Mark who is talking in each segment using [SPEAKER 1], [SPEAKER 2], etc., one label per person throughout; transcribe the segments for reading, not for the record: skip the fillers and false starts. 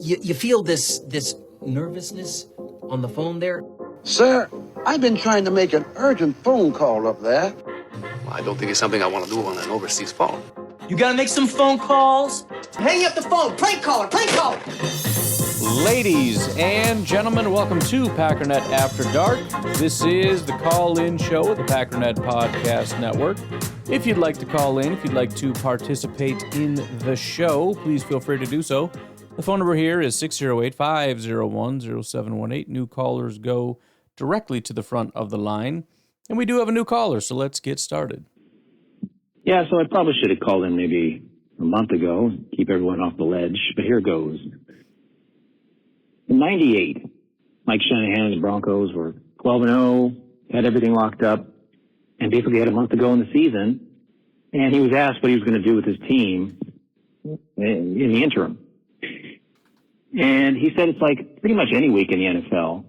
[SPEAKER 1] You feel this nervousness on the phone there?
[SPEAKER 2] Sir, I've been trying to make an urgent phone call up there.
[SPEAKER 3] Well, I don't think it's something I want to do on an overseas phone.
[SPEAKER 1] You gotta make some phone calls. Hang up the phone. Prank caller. Prank caller.
[SPEAKER 4] Ladies and gentlemen, welcome to Packernet After Dark. This is the call-in show of the Packernet Podcast Network. If you'd like to call in, if you'd like to participate in the show, please feel free to do so. The phone number here is 608-501-0718. New callers go directly to the front of the line. And we do have a new caller, so let's get started.
[SPEAKER 5] Yeah, so I probably should have called in maybe a month ago, keep everyone off the ledge, but here goes. In 98, Mike Shanahan and the Broncos were 12-0, had everything locked up, and basically had a month to go in the season, and he was asked what he was going to do with his team in the interim. And he said it's like pretty much any week in the NFL.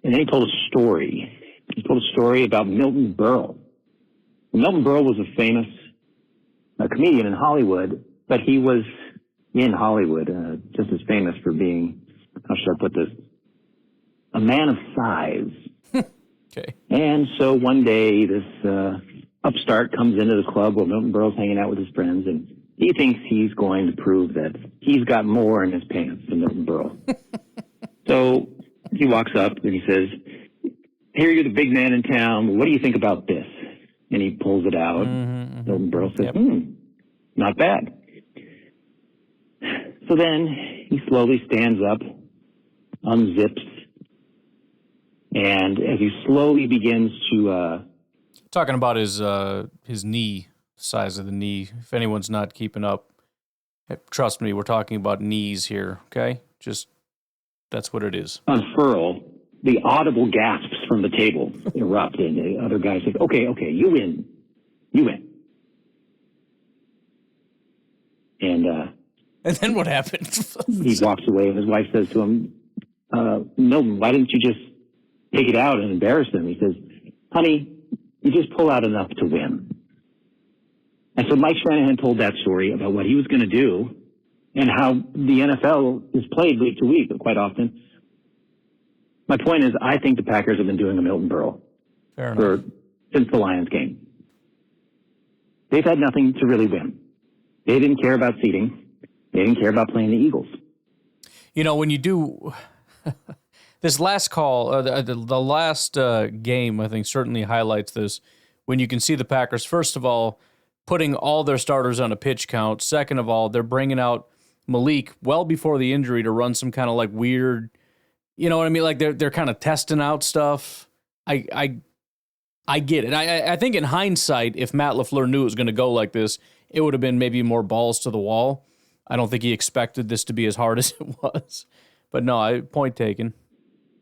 [SPEAKER 5] And then he told a story. He told a story about Milton Berle. Milton Berle was a famous comedian in Hollywood, but he was in Hollywood just as famous for being, how should I put this, a man of size.
[SPEAKER 4] Okay.
[SPEAKER 5] And so one day this upstart comes into the club where Milton Berle's hanging out with his friends, and he thinks he's going to prove that he's got more in his pants than Milton Berle. So he walks up and he says, "Here, you're the big man in town. What do you think about this?" And he pulls it out. Milton Berle says, not bad. So then he slowly stands up, unzips, and as he slowly begins to...
[SPEAKER 4] Talking about his knee, size of the knee. If anyone's not keeping up, trust me, we're talking about knees here, okay? Just, that's what it is.
[SPEAKER 5] Unfurl, the audible gasps from the table erupt, and the other guy says, okay, you win. You win. And
[SPEAKER 4] then what happens?
[SPEAKER 5] He walks away, and his wife says to him, Milton, why didn't you just take it out and embarrass them? He says, honey, you just pull out enough to win. And so Mike Shanahan told that story about what he was going to do and how the NFL is played week to week quite often. My point is, I think the Packers have been doing a Milton Berle since the Lions game. They've had nothing to really win. They didn't care about seeding. They didn't care about playing the Eagles.
[SPEAKER 4] You know, when you do this last call, the last game, I think certainly highlights this. When you can see the Packers, first of all, putting all their starters on a pitch count. Second of all, they're bringing out Malik well before the injury to run some kind of like weird, you know what I mean? Like they're kind of testing out stuff. I get it. I think in hindsight, if Matt LaFleur knew it was going to go like this, it would have been maybe more balls to the wall. I don't think he expected this to be as hard as it was. But no, point taken.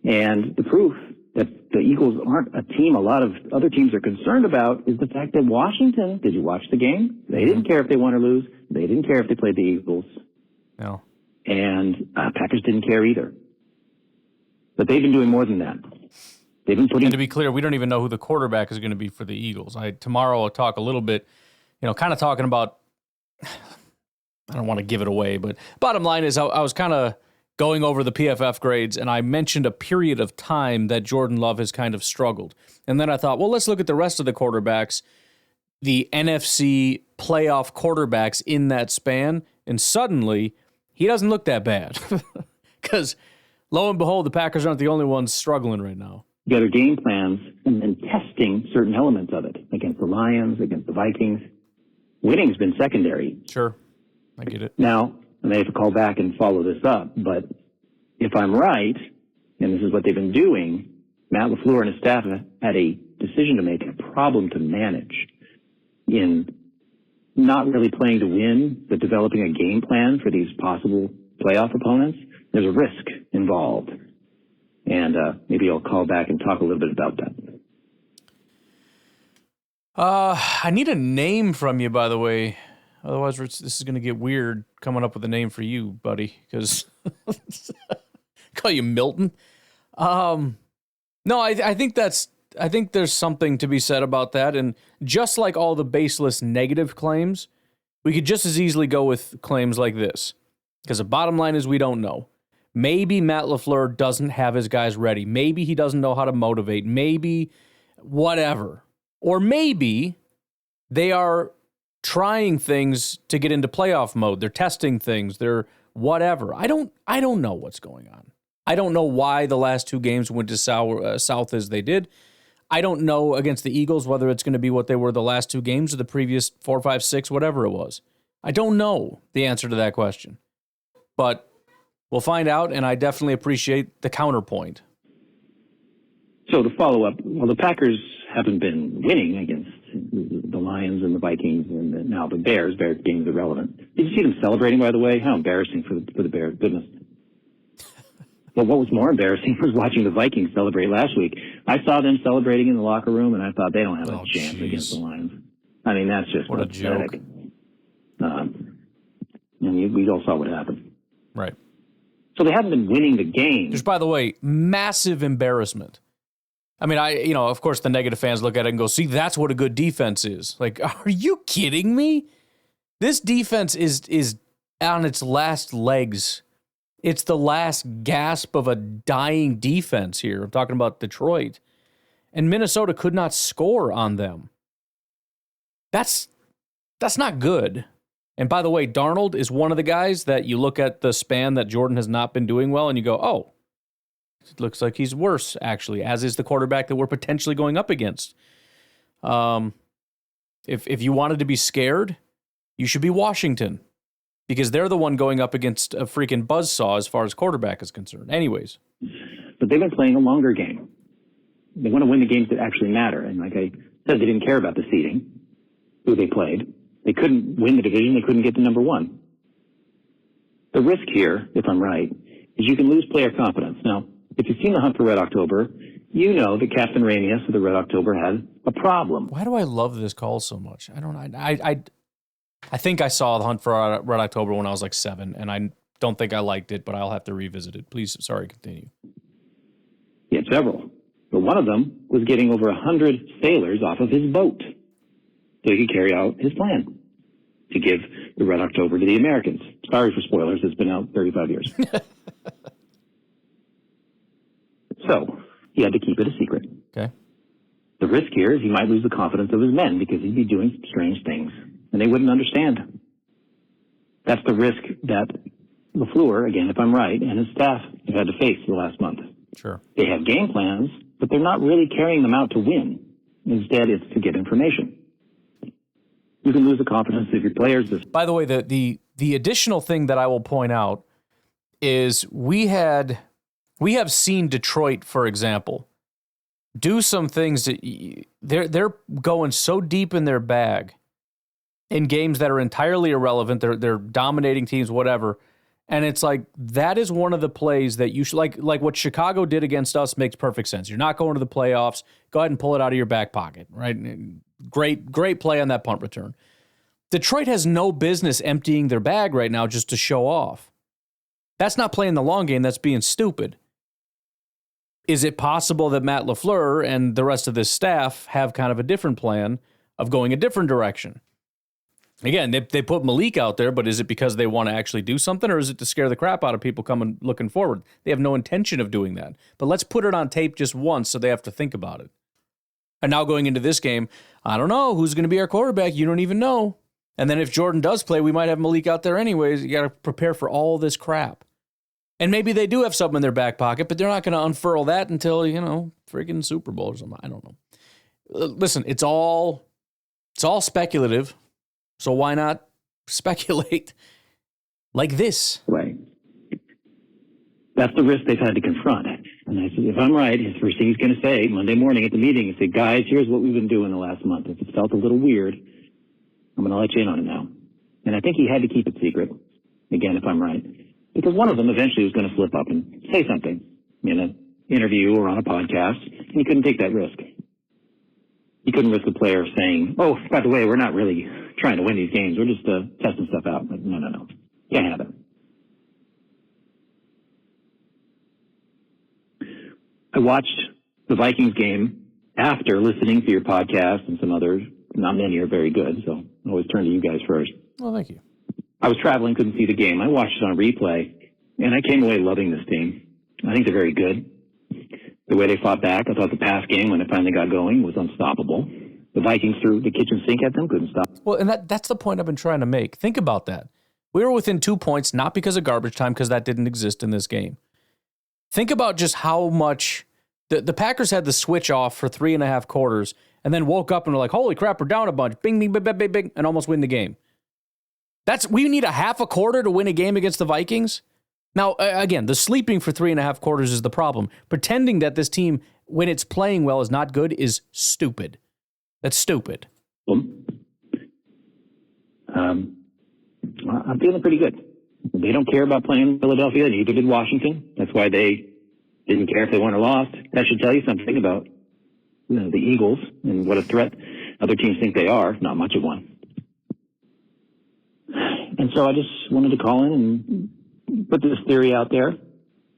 [SPEAKER 5] And the proof that the Eagles aren't a team a lot of other teams are concerned about is the fact that Washington, did you watch the game? They didn't care if they won or lose. They didn't care if they played the Eagles.
[SPEAKER 4] No.
[SPEAKER 5] And Packers didn't care either. But they've been doing more than that. They've been putting...
[SPEAKER 4] And to be clear, we don't even know who the quarterback is going to be for the Eagles. Tomorrow I'll talk a little bit, kind of talking about... I don't want to give it away, but bottom line is I was kind of going over the PFF grades, and I mentioned a period of time that Jordan Love has kind of struggled. And then I thought, well, let's look at the rest of the quarterbacks, the NFC playoff quarterbacks in that span, and suddenly he doesn't look that bad. Because lo and behold, the Packers aren't the only ones struggling right now.
[SPEAKER 5] Together game plans and then testing certain elements of it against the Lions, against the Vikings. Winning's been secondary.
[SPEAKER 4] Sure, I get it.
[SPEAKER 5] Now, I may have to call back and follow this up, but if I'm right, and this is what they've been doing, Matt LaFleur and his staff have had a decision to make, a problem to manage in not really playing to win, but developing a game plan for these possible playoff opponents. There's a risk involved. And maybe I'll call back and talk a little bit about that.
[SPEAKER 4] I need a name from you, by the way. Otherwise, this is going to get weird coming up with a name for you, buddy, because call you Milton. No, I think there's something to be said about that. And just like all the baseless negative claims, we could just as easily go with claims like this. Because the bottom line is we don't know. Maybe Matt LaFleur doesn't have his guys ready. Maybe he doesn't know how to motivate. Maybe whatever. Or maybe they are trying things to get into playoff mode. They're testing things. They're whatever. I don't know what's going on. I don't know why the last two games went to south as they did. I don't know against the Eagles whether it's going to be what they were the last two games or the previous 4, 5, 6, whatever it was. I don't know the answer to that question. But we'll find out, and I definitely appreciate the counterpoint.
[SPEAKER 5] So to follow up, well, the Packers haven't been winning against the Lions and the Vikings and now the Bears. Bears games are relevant. Did you see them celebrating, by the way? How embarrassing for the Bears. Goodness. But what was more embarrassing was watching the Vikings celebrate last week. I saw them celebrating in the locker room, and I thought they don't have a chance against the Lions. I mean, that's just
[SPEAKER 4] what a joke.
[SPEAKER 5] And we all saw what happened.
[SPEAKER 4] Right.
[SPEAKER 5] So they haven't been winning the game.
[SPEAKER 4] There's, by the way, massive embarrassment. I mean, of course, the negative fans look at it and go, see, that's what a good defense is. Like, are you kidding me? This defense is on its last legs. It's the last gasp of a dying defense here. I'm talking about Detroit. And Minnesota could not score on them. That's not good. And by the way, Darnold is one of the guys that you look at the span that Jordan has not been doing well, and you go, oh, it looks like he's worse, actually, as is the quarterback that we're potentially going up against. If you wanted to be scared, you should be Washington, because they're the one going up against a freaking buzzsaw as far as quarterback is concerned. Anyways.
[SPEAKER 5] But they've been playing a longer game. They want to win the games that actually matter. And like I said, they didn't care about the seeding, who they played. They couldn't win the division. They couldn't get to number one. The risk here, if I'm right, is you can lose player confidence. Now, if you've seen the Hunt for Red October, you know that Captain Ramius of the Red October had a problem.
[SPEAKER 4] Why do I love this call so much? I don't know. I think I saw the Hunt for Red October when I was like 7, and I don't think I liked it, but I'll have to revisit it. Please, sorry, continue.
[SPEAKER 5] He had several, but one of them was getting over 100 sailors off of his boat so he could carry out his plan to give the Red October to the Americans. Sorry for spoilers. It's been out 35 years. So he had to keep it a secret.
[SPEAKER 4] Okay.
[SPEAKER 5] The risk here is he might lose the confidence of his men because he'd be doing some strange things, and they wouldn't understand. That's the risk that LaFleur, again, if I'm right, and his staff have had to face the last month.
[SPEAKER 4] Sure. They
[SPEAKER 5] have game plans, but they're not really carrying them out to win. Instead, it's to get information. You can lose the confidence of your players.
[SPEAKER 4] By the way, the additional thing that I will point out is we have seen Detroit, for example, do some things that they're going so deep in their bag in games that are entirely irrelevant. They're dominating teams, whatever. And it's like, that is one of the plays that you should, like what Chicago did against us makes perfect sense. You're not going to the playoffs. Go ahead and pull it out of your back pocket, right? Great play on that punt return. Detroit has no business emptying their bag right now just to show off. That's not playing the long game. That's being stupid. Is it possible that Matt LaFleur and the rest of this staff have kind of a different plan of going a different direction? Again, they put Malik out there, but is it because they want to actually do something, or is it to scare the crap out of people coming looking forward? They have no intention of doing that. But let's put it on tape just once so they have to think about it. And now going into this game, I don't know who's going to be our quarterback. You don't even know. And then if Jordan does play, we might have Malik out there anyways. You got to prepare for all this crap. And maybe they do have something in their back pocket, but they're not going to unfurl that until, freaking Super Bowl or something. I don't know. Listen, it's all speculative. So why not speculate like this?
[SPEAKER 5] Right. That's the risk they've had to confront. And I said, if I'm right, his first thing he's going to say Monday morning at the meeting is say, guys, here's what we've been doing the last month. If it felt a little weird, I'm going to let you in on it now. And I think he had to keep it secret, again, if I'm right. Because one of them eventually was going to slip up and say something in an interview or on a podcast, and he couldn't take that risk. He couldn't risk a player saying, oh, by the way, we're not really trying to win these games. We're just testing stuff out. Like, no. Can't have it. I watched the Vikings game after listening to your podcast and some others. Not many are very good, so I always turn to you guys first.
[SPEAKER 4] Well, thank you.
[SPEAKER 5] I was traveling, couldn't see the game. I watched it on replay, and I came away loving this team. I think they're very good. The way they fought back, I thought the pass game, when it finally got going, was unstoppable. The Vikings threw the kitchen sink at them, couldn't stop.
[SPEAKER 4] Well, and that's the point I've been trying to make. Think about that. We were within 2 points, not because of garbage time, because that didn't exist in this game. Think about just how much the Packers had the switch off for 3.5 quarters and then woke up and were like, holy crap, we're down a bunch. Bing, bing, bing, bing, bing, bing, and almost win the game. We need a half a quarter to win a game against the Vikings? Now, again, the sleeping for 3.5 quarters is the problem. Pretending that this team, when it's playing well, is not good is stupid. That's stupid.
[SPEAKER 5] I'm feeling pretty good. They don't care about playing Philadelphia. Neither did Washington. That's why they didn't care if they won or lost. That should tell you something about the Eagles and what a threat other teams think they are. Not much of one. And so I just wanted to call in and put this theory out there.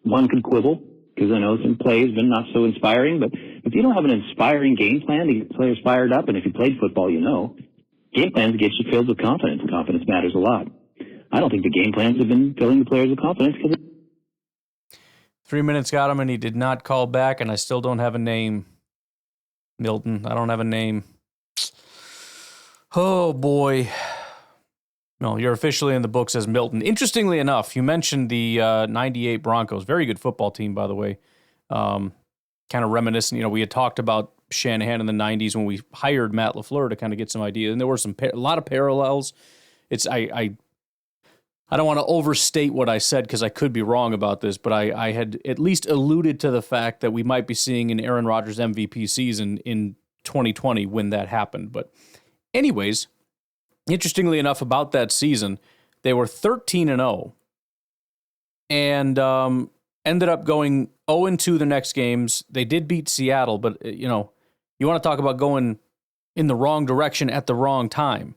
[SPEAKER 5] One could quibble, because I know some play has been not so inspiring, but if you don't have an inspiring game plan to get players fired up, and if you played football, you know, game plans get you filled with confidence. Confidence matters a lot. I don't think the game plans have been filling the players with confidence.
[SPEAKER 4] 3 minutes got him, and he did not call back, and I still don't have a name. Milton, I don't have a name. Oh, boy. No, you're officially in the books as Milton. Interestingly enough, you mentioned the 98 Broncos. Very good football team, by the way. Kind of reminiscent. We had talked about Shanahan in the 90s when we hired Matt LaFleur to kind of get some ideas. And there were a lot of parallels. I don't want to overstate what I said because I could be wrong about this, but I had at least alluded to the fact that we might be seeing an Aaron Rodgers MVP season in 2020 when that happened. But anyways, interestingly enough about that season, they were 13-0 and ended up going 0-2 the next games. They did beat Seattle, but, you want to talk about going in the wrong direction at the wrong time.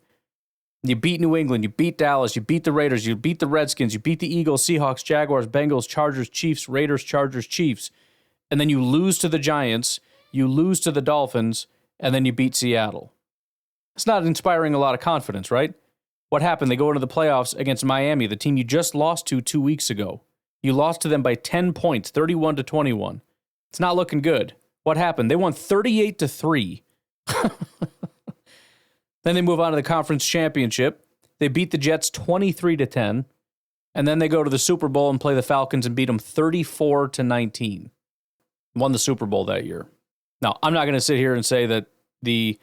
[SPEAKER 4] You beat New England, you beat Dallas, you beat the Raiders, you beat the Redskins, you beat the Eagles, Seahawks, Jaguars, Bengals, Chargers, Chiefs, Raiders, Chargers, Chiefs. And then you lose to the Giants, you lose to the Dolphins, and then you beat Seattle. It's not inspiring a lot of confidence, right? What happened? They go into the playoffs against Miami, the team you just lost to 2 weeks ago. You lost to them by 10 points, 31-21. It's not looking good. What happened? They won 38-3. Then they move on to the conference championship. They beat the Jets 23-10. And then they go to the Super Bowl and play the Falcons and beat them 34-19. Won the Super Bowl that year. Now, I'm not going to sit here and say that the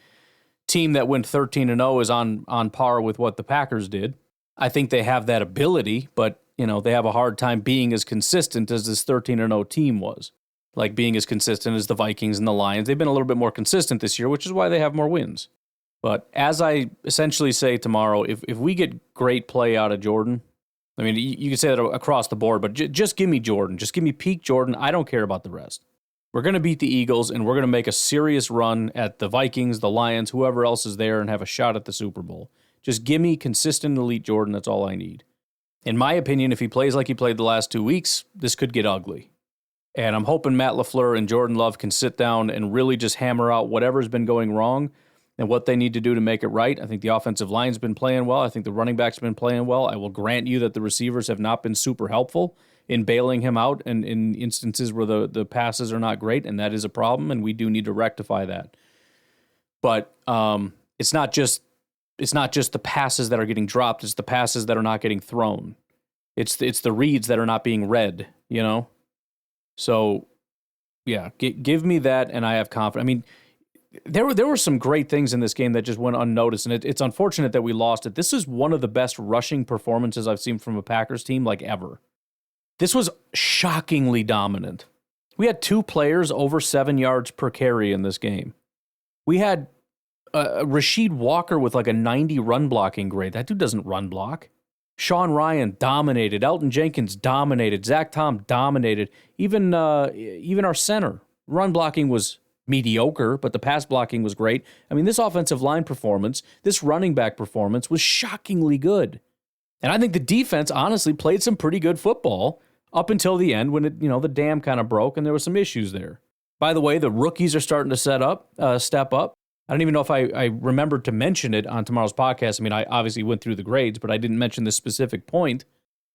[SPEAKER 4] team that went 13-0 is on par with what the Packers did. I think they have that ability, but they have a hard time being as consistent as this 13-0 team was. Like being as consistent as the Vikings and the Lions. They've been a little bit more consistent this year, which is why they have more wins. But as I essentially say tomorrow, if we get great play out of Jordan, I mean, you can say that across the board, but just give me Jordan. Just give me peak Jordan. I don't care about the rest. We're going to beat the Eagles, and we're going to make a serious run at the Vikings, the Lions, whoever else is there, and have a shot at the Super Bowl. Just give me consistent elite Jordan. That's all I need. In my opinion, if he plays like he played the last 2 weeks, this could get ugly. And I'm hoping Matt LaFleur and Jordan Love can sit down and really just hammer out whatever's been going wrong and what they need to do to make it right. I think the offensive line's been playing well. I think the running back's been playing well. I will grant you that the receivers have not been super helpful in bailing him out and in instances where the passes are not great, and that is a problem, and we do need to rectify that. But it's not just the passes that are getting dropped, it's the passes that are not getting thrown. It's the reads that are not being read, So, yeah, give me that, and I have confidence. I mean, there were some great things in this game that just went unnoticed, and it's unfortunate that we lost it. This is one of the best rushing performances I've seen from a Packers team like ever. This was shockingly dominant. We had 2 players over 7 yards per carry in this game. We had Rasheed Walker with like a 90 run blocking grade. That dude doesn't run block. Sean Ryan dominated. Elton Jenkins dominated. Zach Tom dominated. Even our center. Run blocking was mediocre, but the pass blocking was great. I mean, this offensive line performance, this running back performance was shockingly good. And I think the defense honestly played some pretty good football up until the end when the dam kind of broke and there were some issues there. By the way, the rookies are starting to step up. I don't even know if I remembered to mention it on tomorrow's podcast. I mean, I obviously went through the grades, but I didn't mention this specific point.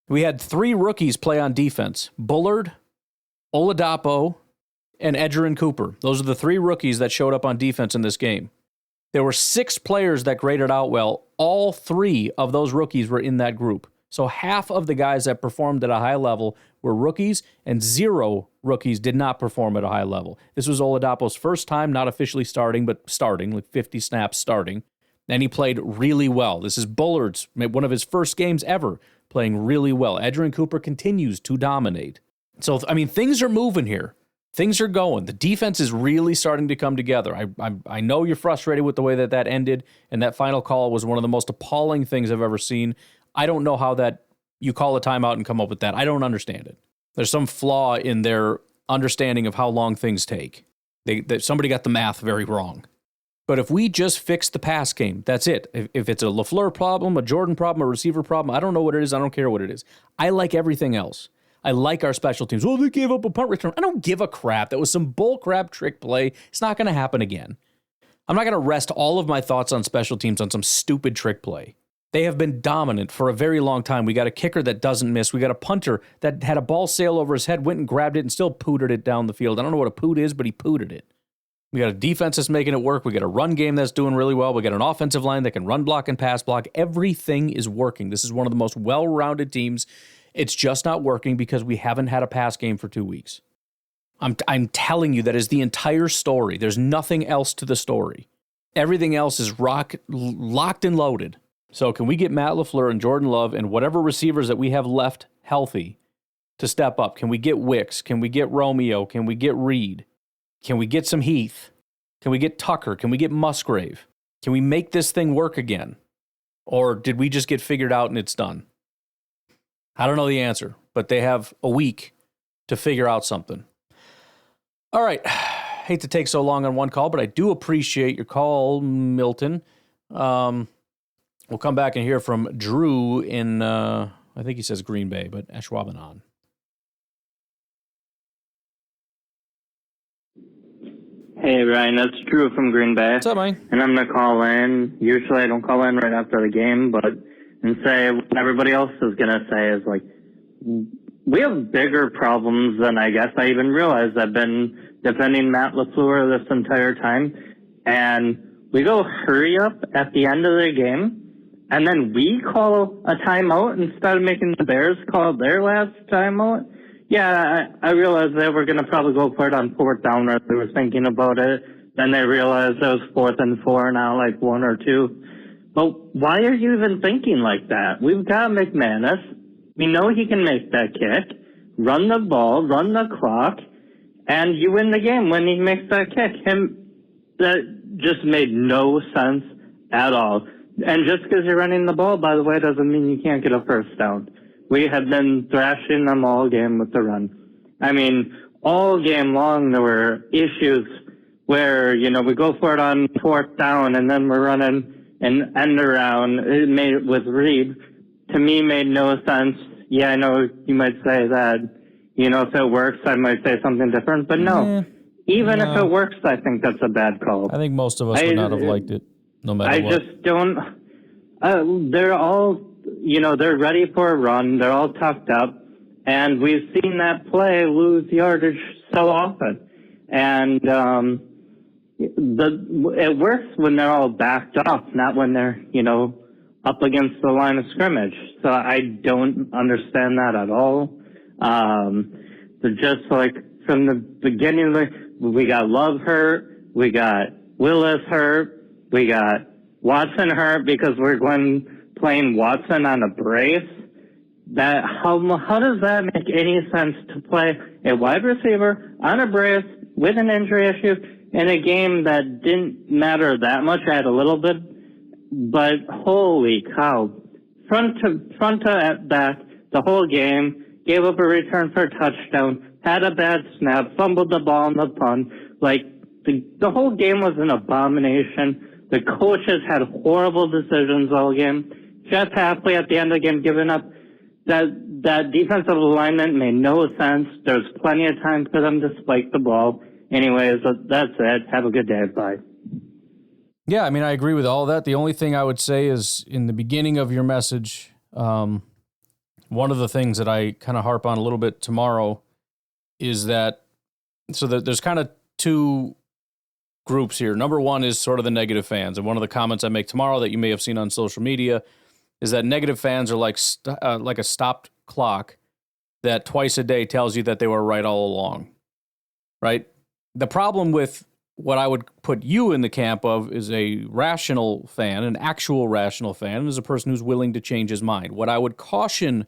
[SPEAKER 4] We had 3 rookies play on defense. Bullard, Oladapo, and Edgerrin Cooper. Those are the 3 rookies that showed up on defense in this game. There were 6 players that graded out well. All 3 of those rookies were in that group. So half of the guys that performed at a high level were rookies, and 0 rookies did not perform at a high level. This was Oladapo's first time, not officially starting, but starting, like 50 snaps starting. And he played really well. This is Bullard's, one of his first games ever, playing really well. Edgerrin Cooper continues to dominate. So, I mean, things are moving here. Things are going. The defense is really starting to come together. I know you're frustrated with the way that ended, and that final call was one of the most appalling things I've ever seen. I don't know how that you call a timeout and come up with that. I don't understand it. There's some flaw in their understanding of how long things take. Somebody got the math very wrong. But if we just fix the pass game, that's it. If it's a LaFleur problem, a Jordan problem, a receiver problem, I don't know what it is. I don't care what it is. I like everything else. I like our special teams. Oh, they gave up a punt return. I don't give a crap. That was some bull crap trick play. It's not going to happen again. I'm not going to rest all of my thoughts on special teams on some stupid trick play. They have been dominant for a very long time. We got a kicker that doesn't miss. We got a punter that had a ball sail over his head, went and grabbed it, and still pooted it down the field. I don't know what a poot is, but he pooted it. We got a defense that's making it work. We got a run game that's doing really well. We got an offensive line that can run block and pass block. Everything is working. This is one of the most well-rounded teams. It's just not working because we haven't had a pass game for 2 weeks. I'm telling you, that is the entire story. There's nothing else to the story. Everything else is locked and loaded. So can we get Matt LaFleur and Jordan Love and whatever receivers that we have left healthy to step up? Can we get Wicks? Can we get Romeo? Can we get Reed? Can we get some Heath? Can we get Tucker? Can we get Musgrave? Can we make this thing work again? Or did we just get figured out and it's done? I don't know the answer, but they have a week to figure out something. All right. Hate to take so long on one call, but I do appreciate your call, Milton. We'll come back and hear from Drew in, I think he says Green Bay, but Ashwaubenon.
[SPEAKER 6] Hey, Ryan, that's Drew from Green Bay.
[SPEAKER 4] What's up, man?
[SPEAKER 6] And I'm going to call in. Usually I don't call in right after the game, but and say what everybody else is going to say is like, we have bigger problems than I guess I even realized. I've been defending Matt LaFleur this entire time, and we go hurry up at the end of the game, and then we call a timeout instead of making the Bears call their last timeout. Yeah, I realized they were going to probably go for it on 4th down, or they were thinking about it. Then they realized it was 4th and 4, now like 1 or 2. But why are you even thinking like that? We've got McManus. We know he can make that kick, run the ball, run the clock, and you win the game when he makes that kick. That just made no sense at all. And just because you're running the ball, by the way, doesn't mean you can't get a first down. We have been thrashing them all game with the run. I mean, all game long there were issues where, we go for it on 4th down and then we're running an end around. It made it with Reed. To me, made no sense. Yeah, I know you might say that, if it works, I might say something different, but no. Even if it works, I think that's a bad call.
[SPEAKER 4] I think most of us would not have liked it, no matter what.
[SPEAKER 6] I just don't. They're all, they're ready for a run. They're all tucked up. And we've seen that play lose yardage so often. And it works when they're all backed off, not when they're, up against the line of scrimmage. So I don't understand that at all. Just like from the beginning, we got Love hurt, we got Willis hurt, we got Watson hurt because we're playing Watson on a brace. How does that make any sense to play a wide receiver on a brace with an injury issue in a game that didn't matter that much? I had a little bit, but holy cow. Front to back, the whole game, gave up a return for a touchdown, had a bad snap, fumbled the ball on the punt. Like, the whole game was an abomination. The coaches had horrible decisions all game. Jeff Hafley at the end of the game giving up. That defensive alignment made no sense. There's plenty of time for them to spike the ball. Anyways, that's it. Have a good day. Bye.
[SPEAKER 4] Yeah, I mean, I agree with all that. The only thing I would say is in the beginning of your message, one of the things that I kind of harp on a little bit tomorrow is that, there's kind of two groups here. Number one is sort of the negative fans. And one of the comments I make tomorrow that you may have seen on social media is that negative fans are like a stopped clock that twice a day tells you that they were right all along, right? The problem with what I would put you in the camp of is a rational fan, an actual rational fan, is a person who's willing to change his mind. What I would caution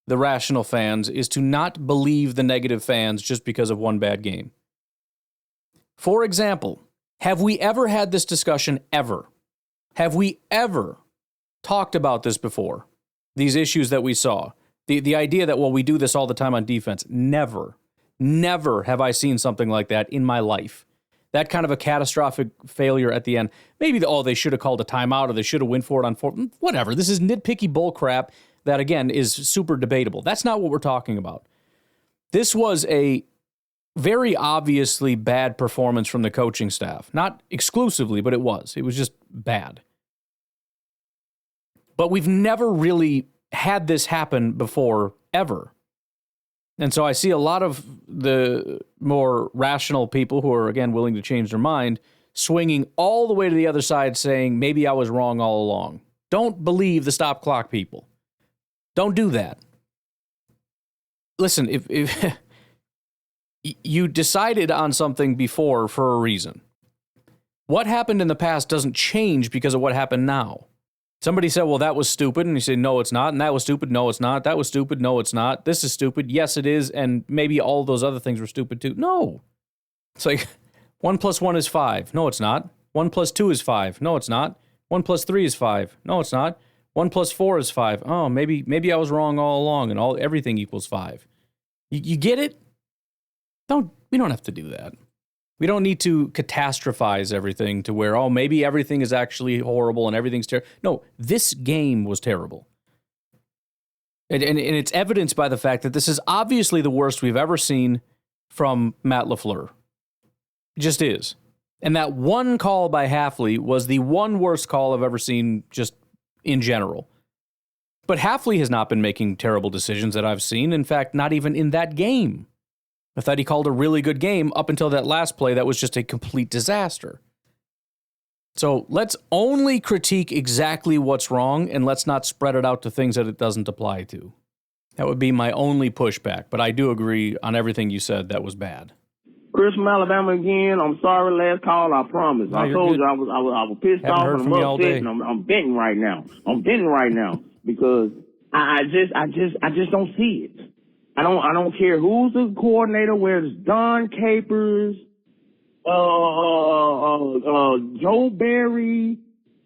[SPEAKER 4] the rational fans is to not believe the negative fans just because of one bad game. For example, have we ever had this discussion ever? Have we ever talked about this before? These issues that we saw. The idea that, well, we do this all the time on defense. Never have I seen something like that in my life. That kind of a catastrophic failure at the end. Maybe, they should have called a timeout or they should have went for it on fourth. Whatever. This is nitpicky bull crap that, again, is super debatable. That's not what we're talking about. This was a very obviously bad performance from the coaching staff. Not exclusively, but it was. It was just bad. But we've never really had this happen before, ever. And so I see a lot of the more rational people who are, again, willing to change their mind, swinging all the way to the other side saying, maybe I was wrong all along. Don't believe the stop clock people. Don't do that. Listen, if you decided on something before for a reason, what happened in the past doesn't change because of what happened now. Somebody said, well, that was stupid. And you say, no, it's not. And that was stupid. No, it's not. That was stupid. No, it's not. This is stupid. Yes, it is. And maybe all those other things were stupid too. No. It's like 1 + 1 is 5. No, it's not. 1 + 2 is 5. No, it's not. 1 + 3 is 5. No, it's not. 1 + 4 is 5. Oh, maybe I was wrong all along and everything equals 5. You get it? We don't have to do that. We don't need to catastrophize everything to where, maybe everything is actually horrible and everything's terrible. No, this game was terrible. And it's evidenced by the fact that this is obviously the worst we've ever seen from Matt LaFleur. It just is. And that one call by Hafley was the one worst call I've ever seen just in general. But Hafley has not been making terrible decisions that I've seen. In fact, not even in that game. I thought he called a really good game up until that last play that was just a complete disaster. So let's only critique exactly what's wrong and let's not spread it out to things that it doesn't apply to. That would be my only pushback, but I do agree on everything you said that was bad.
[SPEAKER 7] Chris from Alabama again. I'm sorry, last call. I promise.
[SPEAKER 4] No,
[SPEAKER 7] I told
[SPEAKER 4] good.
[SPEAKER 7] you I was pissed
[SPEAKER 4] Haven't
[SPEAKER 7] off
[SPEAKER 4] heard
[SPEAKER 7] and
[SPEAKER 4] from
[SPEAKER 7] I'm
[SPEAKER 4] you all
[SPEAKER 7] upset
[SPEAKER 4] day.
[SPEAKER 7] and I'm venting right now. I'm venting right now because I just don't see it. I don't care who's the coordinator, whether it's Don Capers, Joe Barry,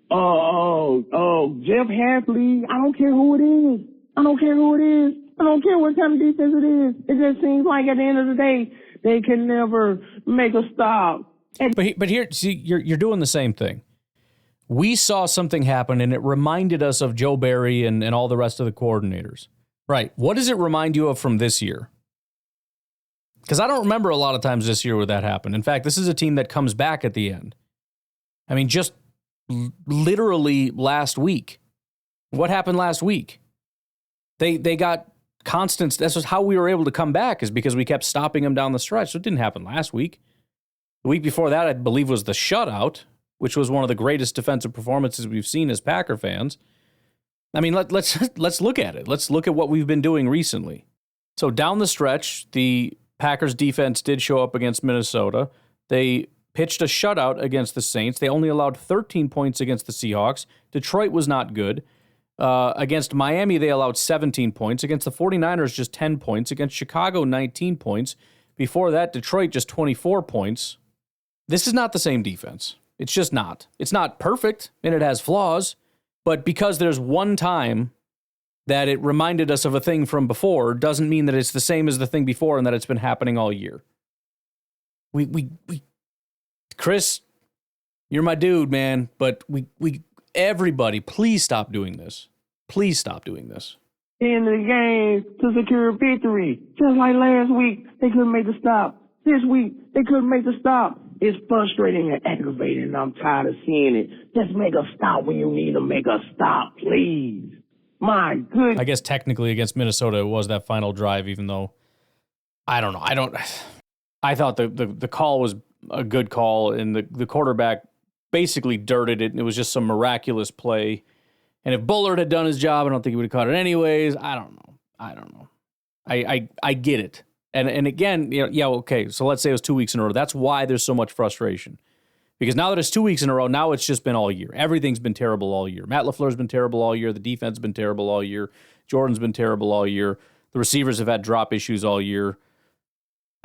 [SPEAKER 7] Jeff Hafley. I don't care who it is. I don't care what kind of defense it is. It just seems like at the end of the day, they can never make a stop.
[SPEAKER 4] But here, see, you're doing the same thing. We saw something happen, and it reminded us of Joe Barry and all the rest of the coordinators. Right. What does it remind you of from this year? Because I don't remember a lot of times this year where that happened. In fact, this is a team that comes back at the end. I mean, just literally last week. What happened last week? They got constant. That's just how we were able to come back, is because we kept stopping them down the stretch. So it didn't happen last week. The week before that, I believe, was the shutout, which was one of the greatest defensive performances we've seen as Packer fans. I mean, let's look at it. Let's look at what we've been doing recently. So down the stretch, the Packers defense did show up against Minnesota. They pitched a shutout against the Saints. They only allowed 13 points against the Seahawks. Detroit was not good. Against Miami, they allowed 17 points. Against the 49ers, just 10 points. Against Chicago, 19 points. Before that, Detroit, just 24 points. This is not the same defense. It's just not. It's not perfect, and it has flaws. But because there's one time that it reminded us of a thing from before doesn't mean that it's the same as the thing before and that it's been happening all year. Chris, you're my dude, man. But everybody, please stop doing this. Please stop doing this.
[SPEAKER 7] In the game to secure victory. Just like last week, they couldn't make the stop. This week, they couldn't make the stop. It's frustrating and aggravating, and I'm tired of seeing it. Just make a stop when you need to make a stop, please. My goodness.
[SPEAKER 4] I guess technically against Minnesota it was that final drive, even though I don't know. I thought the call was a good call, and the quarterback basically dirted it, and it was just some miraculous play. And if Bullard had done his job, I don't think he would have caught it anyways. I don't know. I get it. And again, okay, so let's say it was 2 weeks in a row. That's why there's so much frustration. Because now that it's 2 weeks in a row, now it's just been all year. Everything's been terrible all year. Matt LaFleur's been terrible all year. The defense has been terrible all year. Jordan's been terrible all year. The receivers have had drop issues all year.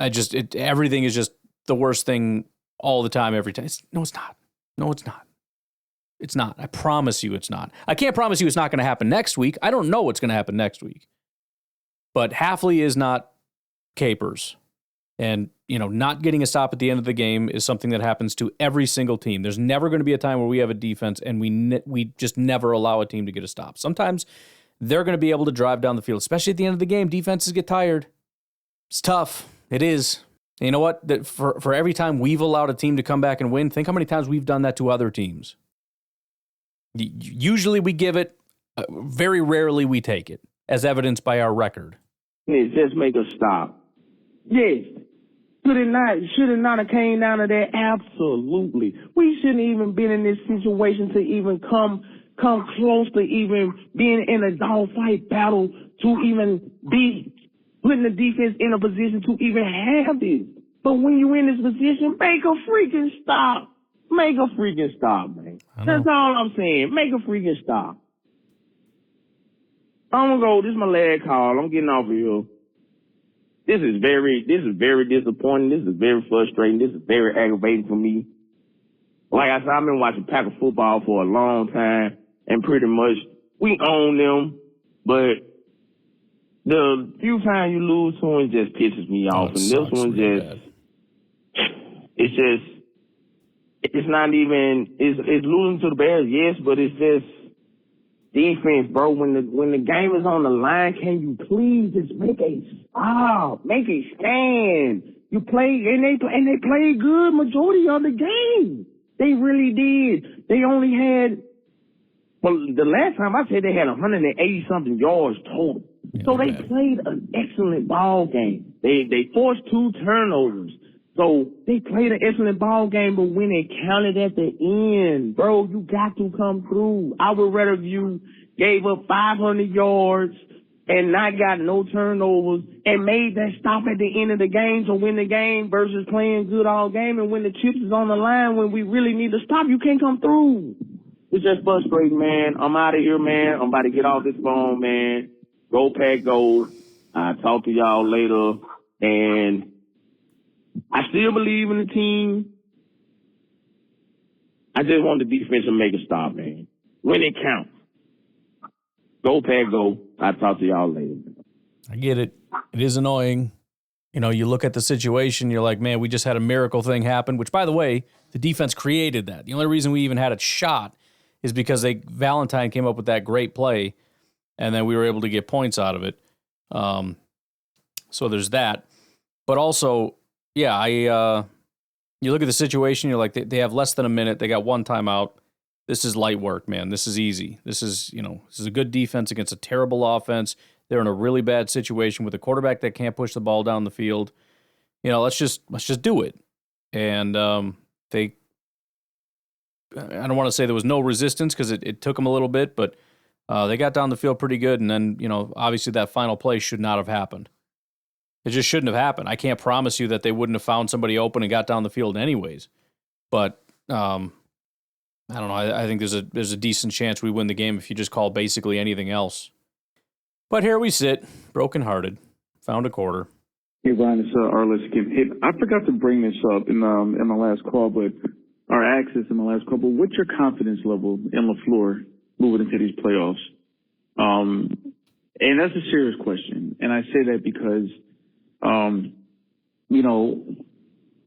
[SPEAKER 4] Everything is just the worst thing all the time, every time. No, it's not. It's not. I promise you it's not. I can't promise you it's not going to happen next week. I don't know what's going to happen next week. But Hafley is not Capers. And, not getting a stop at the end of the game is something that happens to every single team. There's never going to be a time where we have a defense and we just never allow a team to get a stop. Sometimes they're going to be able to drive down the field, especially at the end of the game. Defenses get tired. It's tough. It is. And you know what? For every time we've allowed a team to come back and win, think how many times we've done that to other teams. Usually we give it, very rarely we take it, as evidenced by our record.
[SPEAKER 7] Just make a stop. Yes. Should it not have came down to that? Absolutely. We shouldn't even been in this situation to even come close to even being in a dogfight battle to even be putting the defense in a position to even have this. But when you're in this position, make a freaking stop. Make a freaking stop, man. That's all I'm saying. Make a freaking stop. I'm gonna go. This is my last call. I'm getting off of here. This is very disappointing. This is very frustrating. This is very aggravating for me. Like I said, I've been watching Packer football for a long time, and pretty much we own them. But the few times you lose to them, it just pisses me off. And this one it's not even, it's losing to the Bears, yes, but it's just defense, bro. When the game is on the line, can you please just make a stop, make a stand? You play, and they played good majority of the game. They really did. They only had, well, the last time I said they had 180 something yards total. Yeah, so they played an excellent ball game. They forced 2 turnovers. So they played an excellent ball game, but when it counted at the end, bro, you got to come through. I would rather you gave up 500 yards and not got no turnovers and made that stop at the end of the game to win the game versus playing good all game. And when the chips is on the line, when we really need to stop, you can't come through. It's just frustrating, man. I'm out of here, man. I'm about to get off this phone, man. Go Pack, go. I'll talk to y'all later. And I still believe in the team. I just want the defense to make a stop, man. When it counts. Go Pack, go. I'll talk to y'all later.
[SPEAKER 4] I get it. It is annoying. You look at the situation, you're like, man, we just had a miracle thing happen, which, by the way, the defense created that. The only reason we even had a shot is because Valentine came up with that great play, and then we were able to get points out of it. So there's that. But also, yeah, you look at the situation, you're like, they have less than a minute. They got 1 timeout. This is light work, man. This is easy. This is a good defense against a terrible offense. They're in a really bad situation with a quarterback that can't push the ball down the field. Let's just do it. And I don't want to say there was no resistance because it took them a little bit, but they got down the field pretty good. And then, obviously that final play should not have happened. It just shouldn't have happened. I can't promise you that they wouldn't have found somebody open and got down the field anyways. But I don't know. I think there's a decent chance we win the game if you just call basically anything else. But here we sit, brokenhearted, found a quarter.
[SPEAKER 8] Hey, Ryan, it's Arliss again. Hey, I forgot to bring this up in the last call, but our access in the last call. But what's your confidence level in LaFleur moving into these playoffs? And that's a serious question. And I say that because,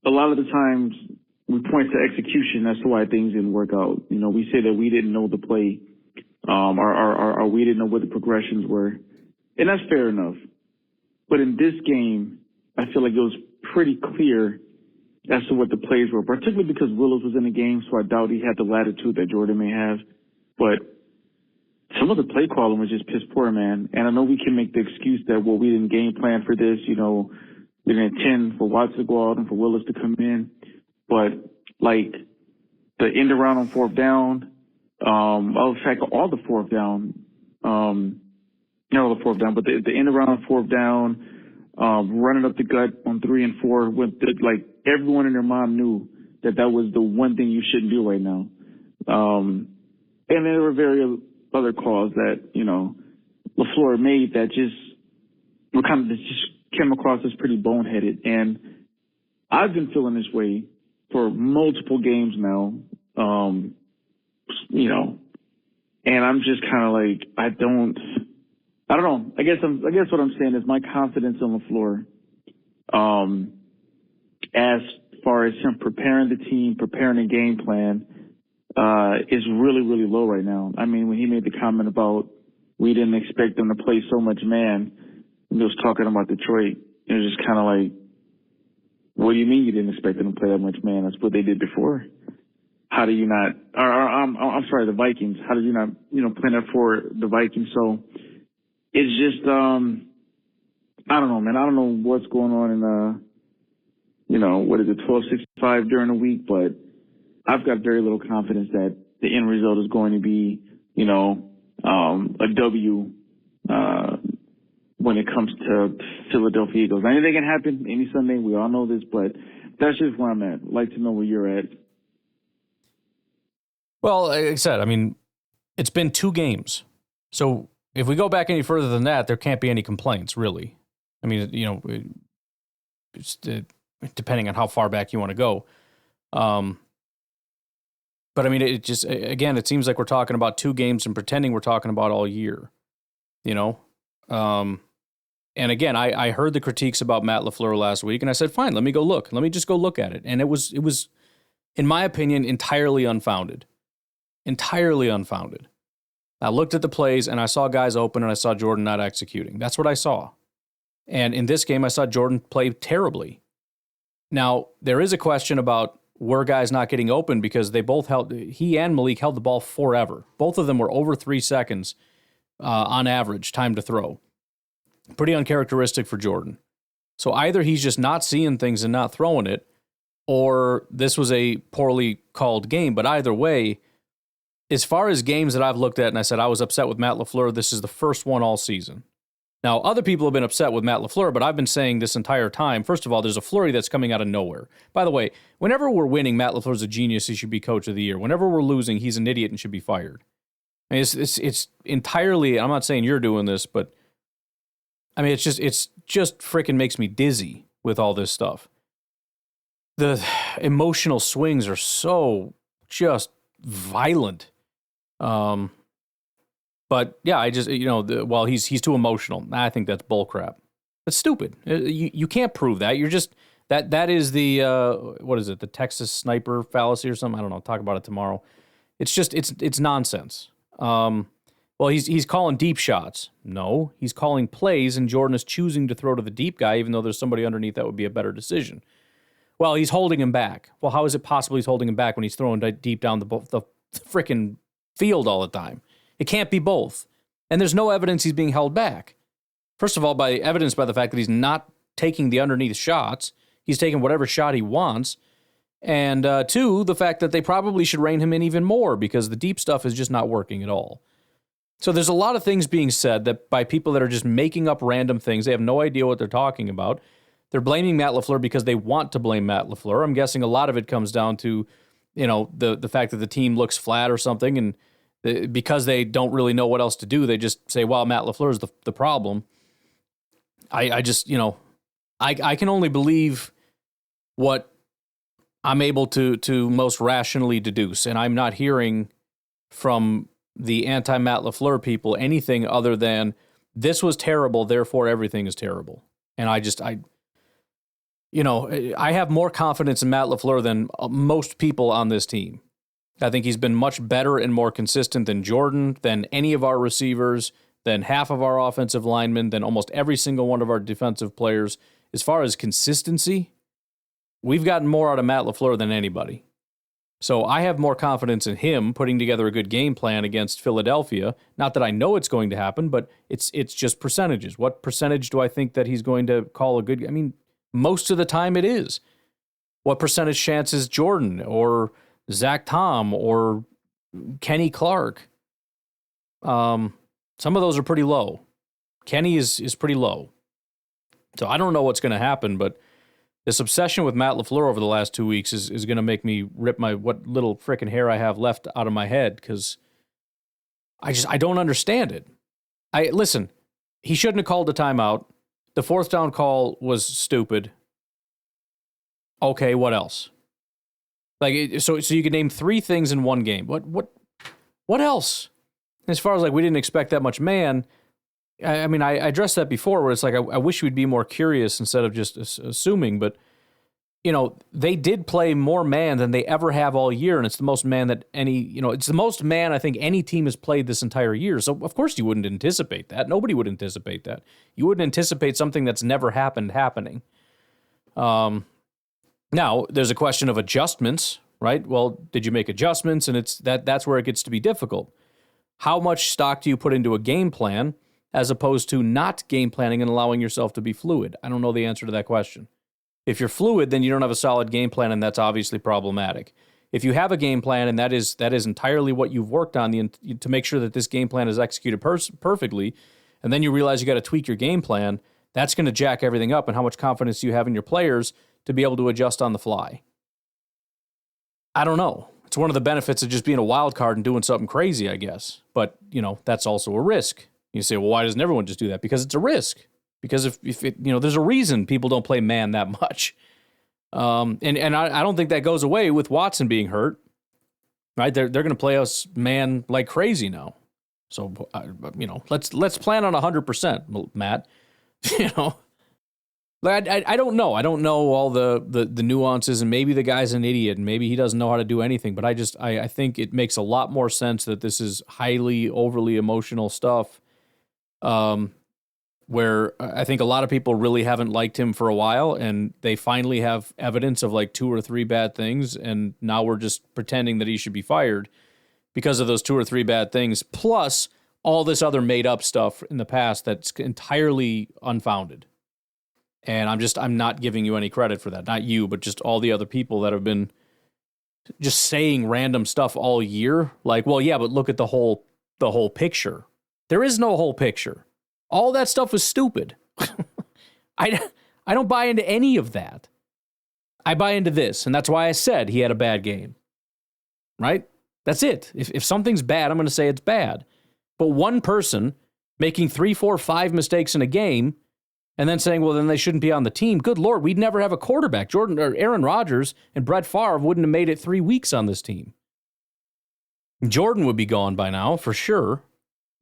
[SPEAKER 8] a lot of the times we point to execution as to why things didn't work out. We say that we didn't know the play, or we didn't know what the progressions were. And that's fair enough. But in this game, I feel like it was pretty clear as to what the plays were, particularly because Willis was in the game, so I doubt he had the latitude that Jordan may have. But some of the play calling was just piss poor, man. And I know we can make the excuse that, well, we didn't game plan for this. You know, we didn't intend for Watts to go out and for Willis to come in. But, like, the end around on fourth down, in fact, all the fourth down, not all the fourth down, but the end around on fourth down, running up the gut on 3 and 4, like everyone and their mom knew that was the one thing you shouldn't do right now. And there were various other calls that, you know, LaFleur made that just were kind of just came across as pretty boneheaded. And I've been feeling this way for multiple games now, you know, and I'm just kind of like, I don't know. I guess what I'm saying is my confidence on LaFleur, as far as him preparing the team, preparing a game plan, is really, really low right now. I mean, when he made the comment about we didn't expect them to play so much man, and he was talking about Detroit, it was just kind of like, what do you mean you didn't expect them to play that much man? That's what they did before. How do you not, I'm sorry, the Vikings. How did you not, you know, plan that for the Vikings? So it's just, I don't know, man. I don't know what's going on in, you know, what is it, 1265 during the week, but I've got very little confidence that the end result is going to be, you know, a W, when it comes to Philadelphia Eagles. Anything can happen any Sunday. We all know this, but that's just where I'm at. I'd like to know where you're at.
[SPEAKER 4] Well, like I said, I mean, it's been 2 games. So if we go back any further than that, there can't be any complaints, really. I mean, you know, it's depending on how far back you want to go. But I mean, it just, again, it seems like we're talking about 2 games and pretending we're talking about all year, you know? And again, I heard the critiques about Matt LaFleur last week, and I said, fine, let me go look. Let me just go look at it. And it was, in my opinion, entirely unfounded. Entirely unfounded. I looked at the plays, and I saw guys open, and I saw Jordan not executing. That's what I saw. And in this game, I saw Jordan play terribly. Now, there is a question about were guys not getting open because they both he and Malik held the ball forever. Both of them were over 3 seconds on average, time to throw. Pretty uncharacteristic for Jordan. So either he's just not seeing things and not throwing it, or this was a poorly called game. But either way, as far as games that I've looked at, and I said I was upset with Matt LaFleur, this is the first one all season. Now, other people have been upset with Matt LaFleur, but I've been saying this entire time, first of all, there's a flurry that's coming out of nowhere. By the way, whenever we're winning, Matt LaFleur's a genius. He should be coach of the year. Whenever we're losing, he's an idiot and should be fired. I mean, it's entirely, I'm not saying you're doing this, but I mean, it's just freaking makes me dizzy with all this stuff. The emotional swings are so just violent. But yeah, I just, you know, well, he's too emotional. I think that's bullcrap. That's stupid. You can't prove that. You're just, that is the, what is it? The Texas sniper fallacy or something? I don't know. I'll talk about it tomorrow. It's just, it's nonsense. Well, he's calling deep shots. No, he's calling plays, and Jordan is choosing to throw to the deep guy, even though there's somebody underneath that would be a better decision. Well, he's holding him back. Well, how is it possible he's holding him back when he's throwing deep down the freaking field all the time? It can't be both. And there's no evidence he's being held back. First of all, by the fact that he's not taking the underneath shots. He's taking whatever shot he wants. And 2, the fact that they probably should rein him in even more because the deep stuff is just not working at all. So there's a lot of things being said that by people that are just making up random things. They have no idea what they're talking about. They're blaming Matt LaFleur because they want to blame Matt LaFleur. I'm guessing a lot of it comes down to, you know, the fact that the team looks flat or something, and because they don't really know what else to do, they just say, well, Matt LaFleur is the problem. I just, you know, I can only believe what I'm able to most rationally deduce, and I'm not hearing from the anti-Matt LaFleur people anything other than this was terrible, therefore everything is terrible. And I have more confidence in Matt LaFleur than most people on this team. I think he's been much better and more consistent than Jordan, than any of our receivers, than half of our offensive linemen, than almost every single one of our defensive players. As far as consistency, we've gotten more out of Matt LaFleur than anybody. So I have more confidence in him putting together a good game plan against Philadelphia. Not that I know it's going to happen, but it's just percentages. What percentage do I think that he's going to call a good? I mean, most of the time it is. What percentage chance is Jordan or Zach Tom or Kenny Clark? Some of those are pretty low. Kenny is pretty low. So I don't know what's going to happen, but this obsession with Matt LaFleur over the last 2 weeks is going to make me rip what little frickin' hair I have left out of my head because I don't understand it. Listen, he shouldn't have called the timeout. The fourth down call was stupid. Okay, what else? Like, so you could name 3 things in one game. What else? As far as like we didn't expect that much man. I mean, I addressed that before where it's like, I wish we'd be more curious instead of just assuming, but, you know, they did play more man than they ever have all year, and it's the most man that it's the most man I think any team has played this entire year. So, of course, you wouldn't anticipate that. Nobody would anticipate that. You wouldn't anticipate something that's never happened happening. Now, there's a question of adjustments, right? Well, did you make adjustments? And that's where it gets to be difficult. How much stock do you put into a game plan as opposed to not game planning and allowing yourself to be fluid? I don't know the answer to that question. If you're fluid, then you don't have a solid game plan, and that's obviously problematic. If you have a game plan, and that is entirely what you've worked on to make sure that this game plan is executed perfectly, and then you realize you got to tweak your game plan, that's going to jack everything up, and how much confidence do you have in your players to be able to adjust on the fly? I don't know. It's one of the benefits of just being a wild card and doing something crazy, I guess. But, that's also a risk. You say, well, why doesn't everyone just do that? Because it's a risk. Because if it, there's a reason people don't play man that much. And I don't think that goes away with Watson being hurt. Right? They're going to play us man like crazy now. So, let's plan on 100%, Matt. I don't know. I don't know all the nuances, and maybe the guy's an idiot, and maybe he doesn't know how to do anything. But I think it makes a lot more sense that this is highly, overly emotional stuff. Where I think a lot of people really haven't liked him for a while, and they finally have evidence of like 2 or 3 bad things, and now we're just pretending that he should be fired because of those 2 or 3 bad things, plus all this other made-up stuff in the past that's entirely unfounded. And I'm not giving you any credit for that. Not you, but just all the other people that have been just saying random stuff all year. Like, well, yeah, but look at the whole picture. There is no whole picture. All that stuff was stupid. I don't buy into any of that. I buy into this, and that's why I said he had a bad game. Right? That's it. If something's bad, I'm going to say it's bad. But one person making 3, 4, 5 mistakes in a game and then saying, well, then they shouldn't be on the team. Good Lord, we'd never have a quarterback. Jordan or Aaron Rodgers and Brett Favre wouldn't have made it 3 weeks on this team. Jordan would be gone by now, for sure.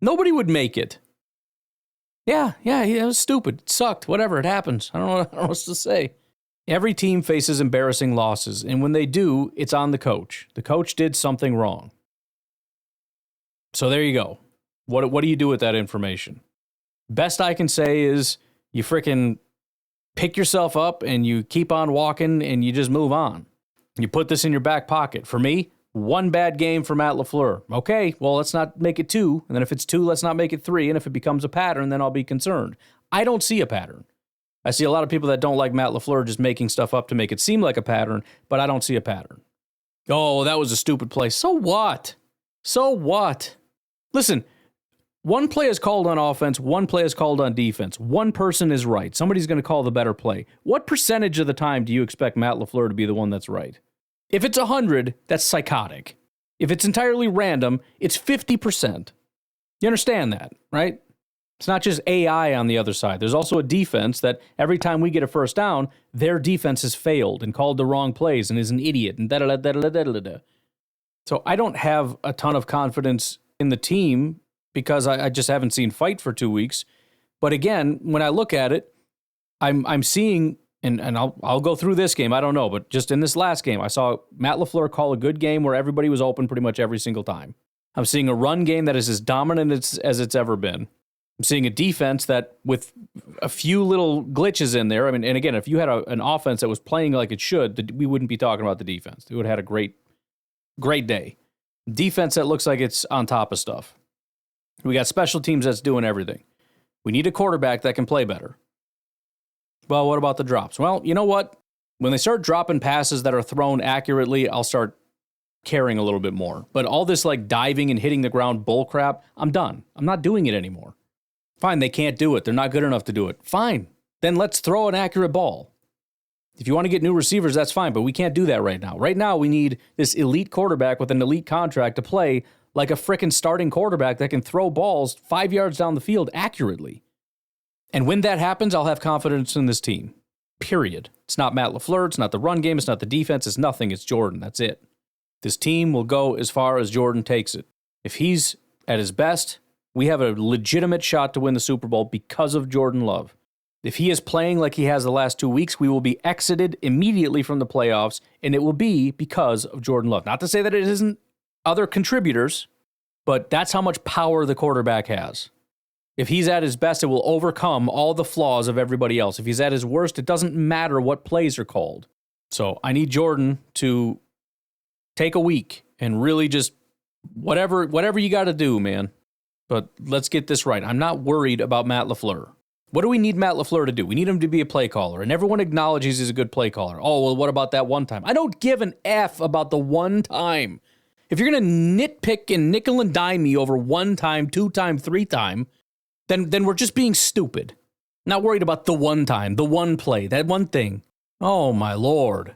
[SPEAKER 4] Nobody would make it. Yeah, it was stupid. It sucked. Whatever, it happens. I don't know what else to say. Every team faces embarrassing losses, and when they do, it's on the coach. The coach did something wrong. So there you go. What do you do with that information? Best I can say is you frickin' pick yourself up and you keep on walking and you just move on. You put this in your back pocket. For me, 1 bad game for Matt LaFleur. Okay, well, let's not make it 2. And then if it's 2, let's not make it 3. And if it becomes a pattern, then I'll be concerned. I don't see a pattern. I see a lot of people that don't like Matt LaFleur just making stuff up to make it seem like a pattern, but I don't see a pattern. Oh, that was a stupid play. So what? So what? Listen, 1 play is called on offense, 1 play is called on defense. 1 person is right. Somebody's going to call the better play. What percentage of the time do you expect Matt LaFleur to be the one that's right? If it's 100, that's psychotic. If it's entirely random, it's 50%. You understand that, right? It's not just AI on the other side. There's also a defense that every time we get a first down, their defense has failed and called the wrong plays and is an idiot and da-da-da-da-da-da-da. So I don't have a ton of confidence in the team because I just haven't seen fight for 2 weeks. But again, when I look at it, I'm seeing, and I'll go through this game, I don't know, but just in this last game, I saw Matt LaFleur call a good game where everybody was open pretty much every single time. I'm seeing a run game that is as dominant as it's ever been. I'm seeing a defense that with a few little glitches in there. I mean, and again, if you had an offense that was playing like it should, we wouldn't be talking about the defense. We would have had a great day. Defense that looks like it's on top of stuff. We got special teams that's doing everything. We need a quarterback that can play better. Well, what about the drops? Well, you know what? When they start dropping passes that are thrown accurately, I'll start caring a little bit more. But all this like diving and hitting the ground bull crap, I'm done. I'm not doing it anymore. Fine, they can't do it. They're not good enough to do it. Fine. Then let's throw an accurate ball. If you want to get new receivers, that's fine, but we can't do that right now. Right now, we need this elite quarterback with an elite contract to play like a frickin' starting quarterback that can throw balls 5 yards down the field accurately. And when that happens, I'll have confidence in this team. Period. It's not Matt LaFleur. It's not the run game. It's not the defense. It's nothing. It's Jordan. That's it. This team will go as far as Jordan takes it. If he's at his best, we have a legitimate shot to win the Super Bowl because of Jordan Love. If he is playing like he has the last 2 weeks, we will be exited immediately from the playoffs, and it will be because of Jordan Love. Not to say that it isn't other contributors, but that's how much power the quarterback has. If he's at his best, it will overcome all the flaws of everybody else. If he's at his worst, it doesn't matter what plays are called. So I need Jordan to take a week and really just whatever you got to do, man. But let's get this right. I'm not worried about Matt LaFleur. What do we need Matt LaFleur to do? We need him to be a play caller, and everyone acknowledges he's a good play caller. Oh, well, what about that one time? I don't give an F about the one time. If you're going to nitpick and nickel and dime me over one time, 2 time, 3 time, then we're just being stupid. Not worried about the one time, the one play, that one thing. Oh, my Lord.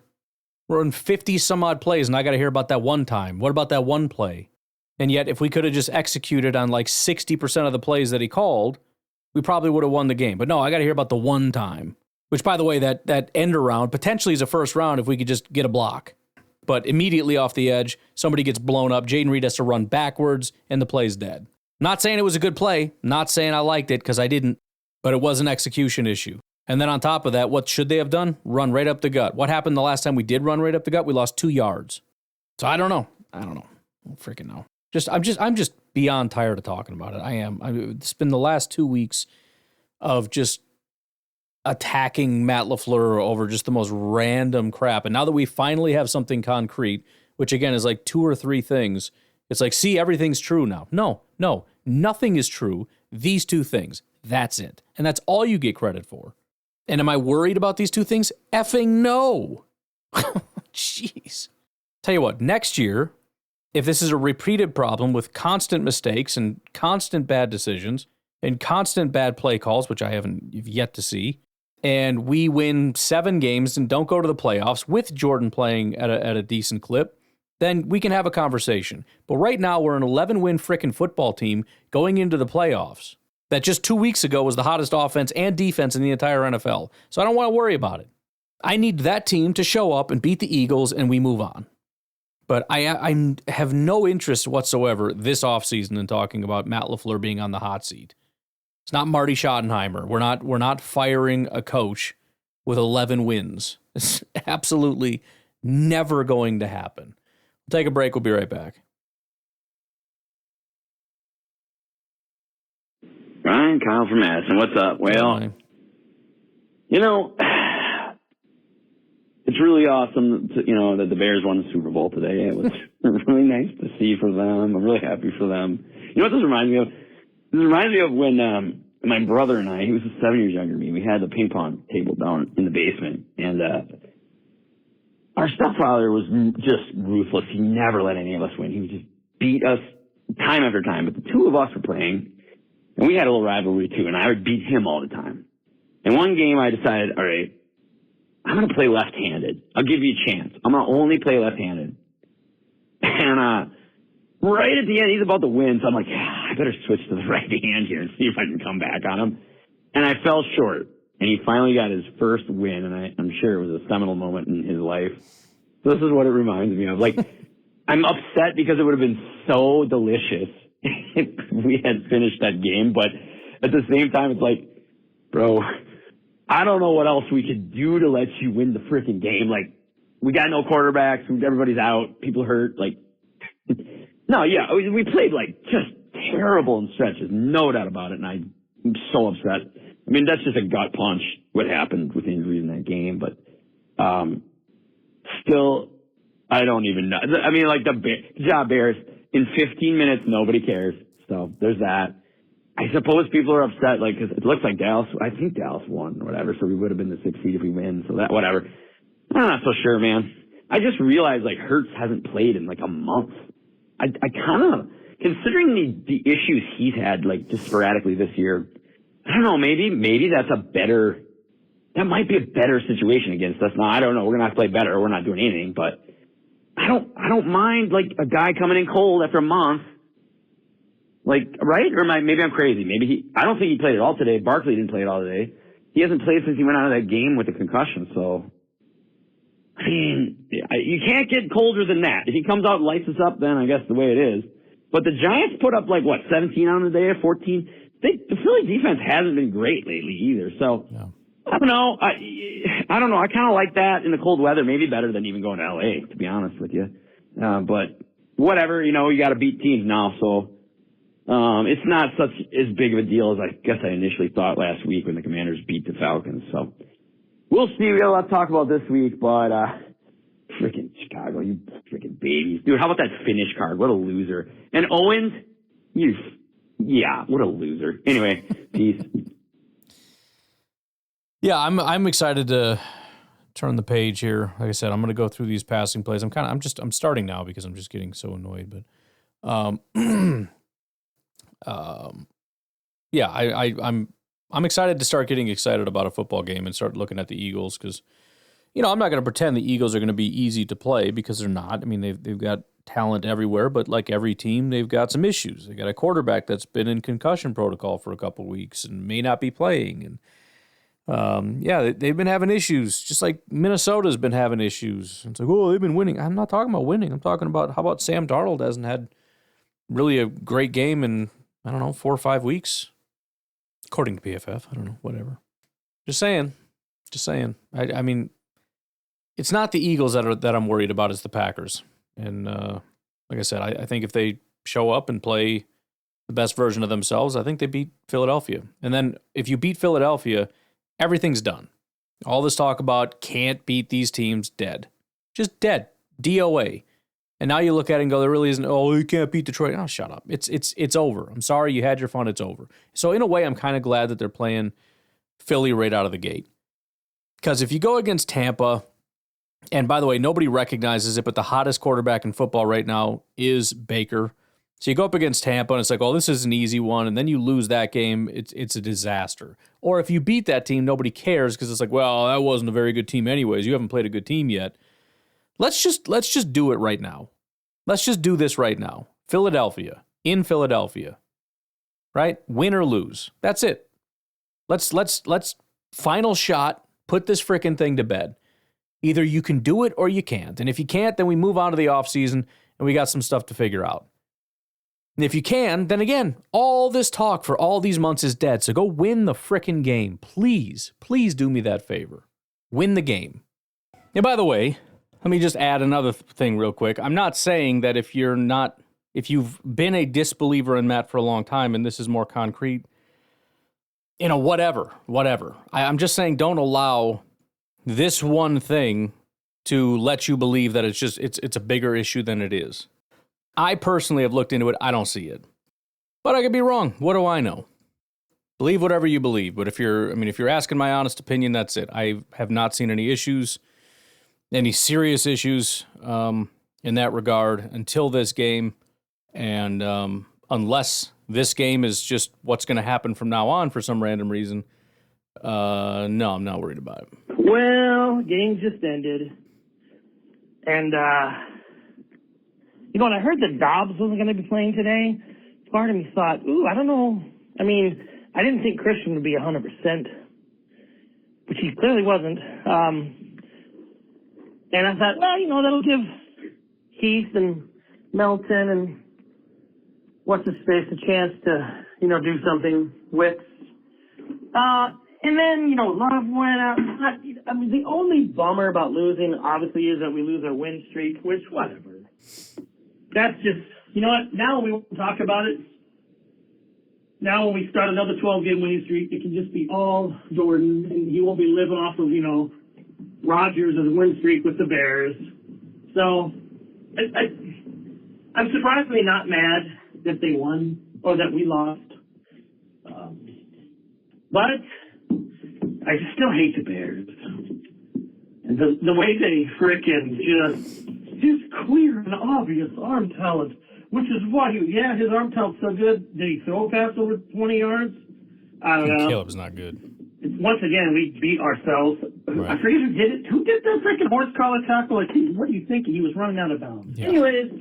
[SPEAKER 4] We're in 50 some odd plays, and I got to hear about that one time. What about that one play? And yet, if we could have just executed on like 60% of the plays that he called, we probably would have won the game. But no, I got to hear about the one time. Which, by the way, that end around potentially is a first round if we could just get a block. But immediately off the edge, somebody gets blown up. Jaden Reed has to run backwards, and the play's dead. Not saying it was a good play. Not saying I liked it, because I didn't. But it was an execution issue. And then on top of that, what should they have done? Run right up the gut. What happened the last time we did run right up the gut? We lost 2 yards. So I don't know. I don't freaking know. I'm just beyond tired of talking about it. I am. It's been the last 2 weeks of just attacking Matt LaFleur over just the most random crap. And now that we finally have something concrete, which again is like 2 or 3 things, it's like, see, everything's true now. No, nothing is true. These 2 things. That's it. And that's all you get credit for. And am I worried about these 2 things? Effing no. Jeez. Tell you what, next year, if this is a repeated problem with constant mistakes and constant bad decisions and constant bad play calls, which I haven't yet to see, and we win 7 games and don't go to the playoffs with Jordan playing at a decent clip, then we can have a conversation. But right now, we're an 11-win frickin' football team going into the playoffs that just 2 weeks ago was the hottest offense and defense in the entire NFL. So I don't want to worry about it. I need that team to show up and beat the Eagles, and we move on. But I have no interest whatsoever this offseason in talking about Matt LaFleur being on the hot seat. It's not Marty Schottenheimer. We're not firing a coach with 11 wins. It's absolutely never going to happen. We'll take a break. We'll be right back.
[SPEAKER 5] Ryan, Kyle from Madison. What's up? Well, you know, it's really awesome that the Bears won the Super Bowl today. It was really nice to see for them. I'm really happy for them. You know what this reminds me of? This reminds me of when my brother and I, he was 7 years younger than me, we had the ping pong table down in the basement. And our stepfather was just ruthless. He never let any of us win. He would just beat us time after time. But the 2 of us were playing, and we had a little rivalry too, and I would beat him all the time. And one game I decided, all right, I'm going to play left-handed. I'll give you a chance. I'm going to only play left-handed. And right at the end, he's about to win, so I'm like, I better switch to the right hand here and see if I can come back on him. And I fell short, and he finally got his first win, and I'm sure it was a seminal moment in his life. So this is what it reminds me of. Like, I'm upset because it would have been so delicious if we had finished that game, but at the same time, it's like, bro, I don't know what else we could do to let you win the freaking game. Like, we got no quarterbacks, everybody's out, people hurt. Like, no, yeah, we played like just terrible in stretches, no doubt about it. And
[SPEAKER 9] I'm so upset. I mean, that's just a gut punch, what happened with injuries in that game. But still, I don't even know. I mean, like, the job Bears, in 15 minutes, nobody cares. So there's that. I suppose people are upset, like, because it looks like I think Dallas won or whatever, so we would have been the 6th seed if we win. So that, whatever. I'm not so sure, man. I just realized, like, Hurts hasn't played in, like, a month. I kind of, considering the issues he's had, like, just sporadically this year, I don't know, maybe that might be a better situation against us. Now, I don't know. We're going to have to play better. We're not doing anything, but I don't mind, like, a guy coming in cold after a month. Like, right? Or maybe I'm crazy. I don't think he played at all today. Barkley didn't play at all today. He hasn't played since he went out of that game with the concussion, so. I mean, you can't get colder than that. If he comes out and lights us up, then I guess the way it is. But the Giants put up, like, 17 on the day, 14? The Philly defense hasn't been great lately either, so. Yeah. I don't know. I don't know. I kind of like that in the cold weather. Maybe better than even going to L.A., to be honest with you. But whatever, you got to beat teams now, so. It's not as big of a deal as I guess I initially thought last week when the Commanders beat the Falcons. So we'll see. We got a lot to talk about this week, but freaking Chicago, you freaking babies, dude. How about that finish card? What a loser. And Owens, what a loser. Anyway, peace.
[SPEAKER 4] Yeah, I'm excited to turn the page here. Like I said, I'm going to go through these passing plays. I'm starting now because I'm just getting so annoyed, but I'm excited to start getting excited about a football game and start looking at the Eagles because, I'm not going to pretend the Eagles are going to be easy to play because they're not. I mean, they've got talent everywhere, but like every team, they've got some issues. They got a quarterback that's been in concussion protocol for a couple weeks and may not be playing, and they've been having issues, just like Minnesota's been having issues. It's like, oh, they've been winning. I'm not talking about winning. I'm talking about how about Sam Darnold hasn't had really a great game in, I don't know, 4 or 5 weeks, according to PFF. I don't know, whatever. Just saying. I mean, it's not the Eagles that I'm worried about. It's the Packers. And like I said, I think if they show up and play the best version of themselves, I think they beat Philadelphia. And then if you beat Philadelphia, everything's done. All this talk about can't beat these teams, dead. Just dead. DOA. And now you look at it and go, there really isn't, you can't beat Detroit. Oh, shut up. It's over. I'm sorry, you had your fun, it's over. So in a way, I'm kind of glad that they're playing Philly right out of the gate. Because if you go against Tampa, and by the way, nobody recognizes it, but the hottest quarterback in football right now is Baker. So you go up against Tampa, and it's like, this is an easy one, and then you lose that game, it's a disaster. Or if you beat that team, nobody cares because it's like, well, that wasn't a very good team anyways. You haven't played a good team yet. Let's just do it right now. Let's just do this right now. Philadelphia, in Philadelphia, right? Win or lose. That's it. Let's final shot, put this freaking thing to bed. Either you can do it or you can't. And if you can't, then we move on to the offseason and we got some stuff to figure out. And if you can, then again, all this talk for all these months is dead. So go win the freaking game. Please do me that favor. Win the game. And by the way, let me just add another thing real quick. I'm not saying that if you've been a disbeliever in Matt for a long time and this is more concrete, whatever. I'm just saying don't allow this one thing to let you believe that it's a bigger issue than it is. I personally have looked into it. I don't see it. But I could be wrong. What do I know? Believe whatever you believe. But if you're asking my honest opinion, that's it. I have not seen any serious issues in that regard until this game. And unless this game is just what's going to happen from now on for some random reason, no, I'm not worried about it.
[SPEAKER 7] Well, game just ended. And, when I heard that Dobbs wasn't going to be playing today, part of me thought, I don't know. I mean, I didn't think Christian would be 100%, which he clearly wasn't. And I thought, that'll give Heath and Melton and what's-his-face a chance to, do something with. And then, Love went out. I mean, the only bummer about losing, obviously, is that we lose our win streak, which, whatever. That's just, you know what? Now we won't talk about it.
[SPEAKER 10] now when we start another 12-game winning streak, it can just be all Jordan, and he won't be living off of, Rodgers' win streak with the Bears. So I'm surprisingly not mad that they won or that we lost. But I still hate the Bears. And the way they frickin' just clear and obvious arm talent, which is why his arm talent's so good. Did he throw a pass over 20 yards? I don't know.
[SPEAKER 4] Caleb's not good.
[SPEAKER 10] Once again, we beat ourselves. Right. I forget who did it. Who did that freaking horse collar tackle? Like, what do you think? He was running out of bounds. Yeah. Anyways,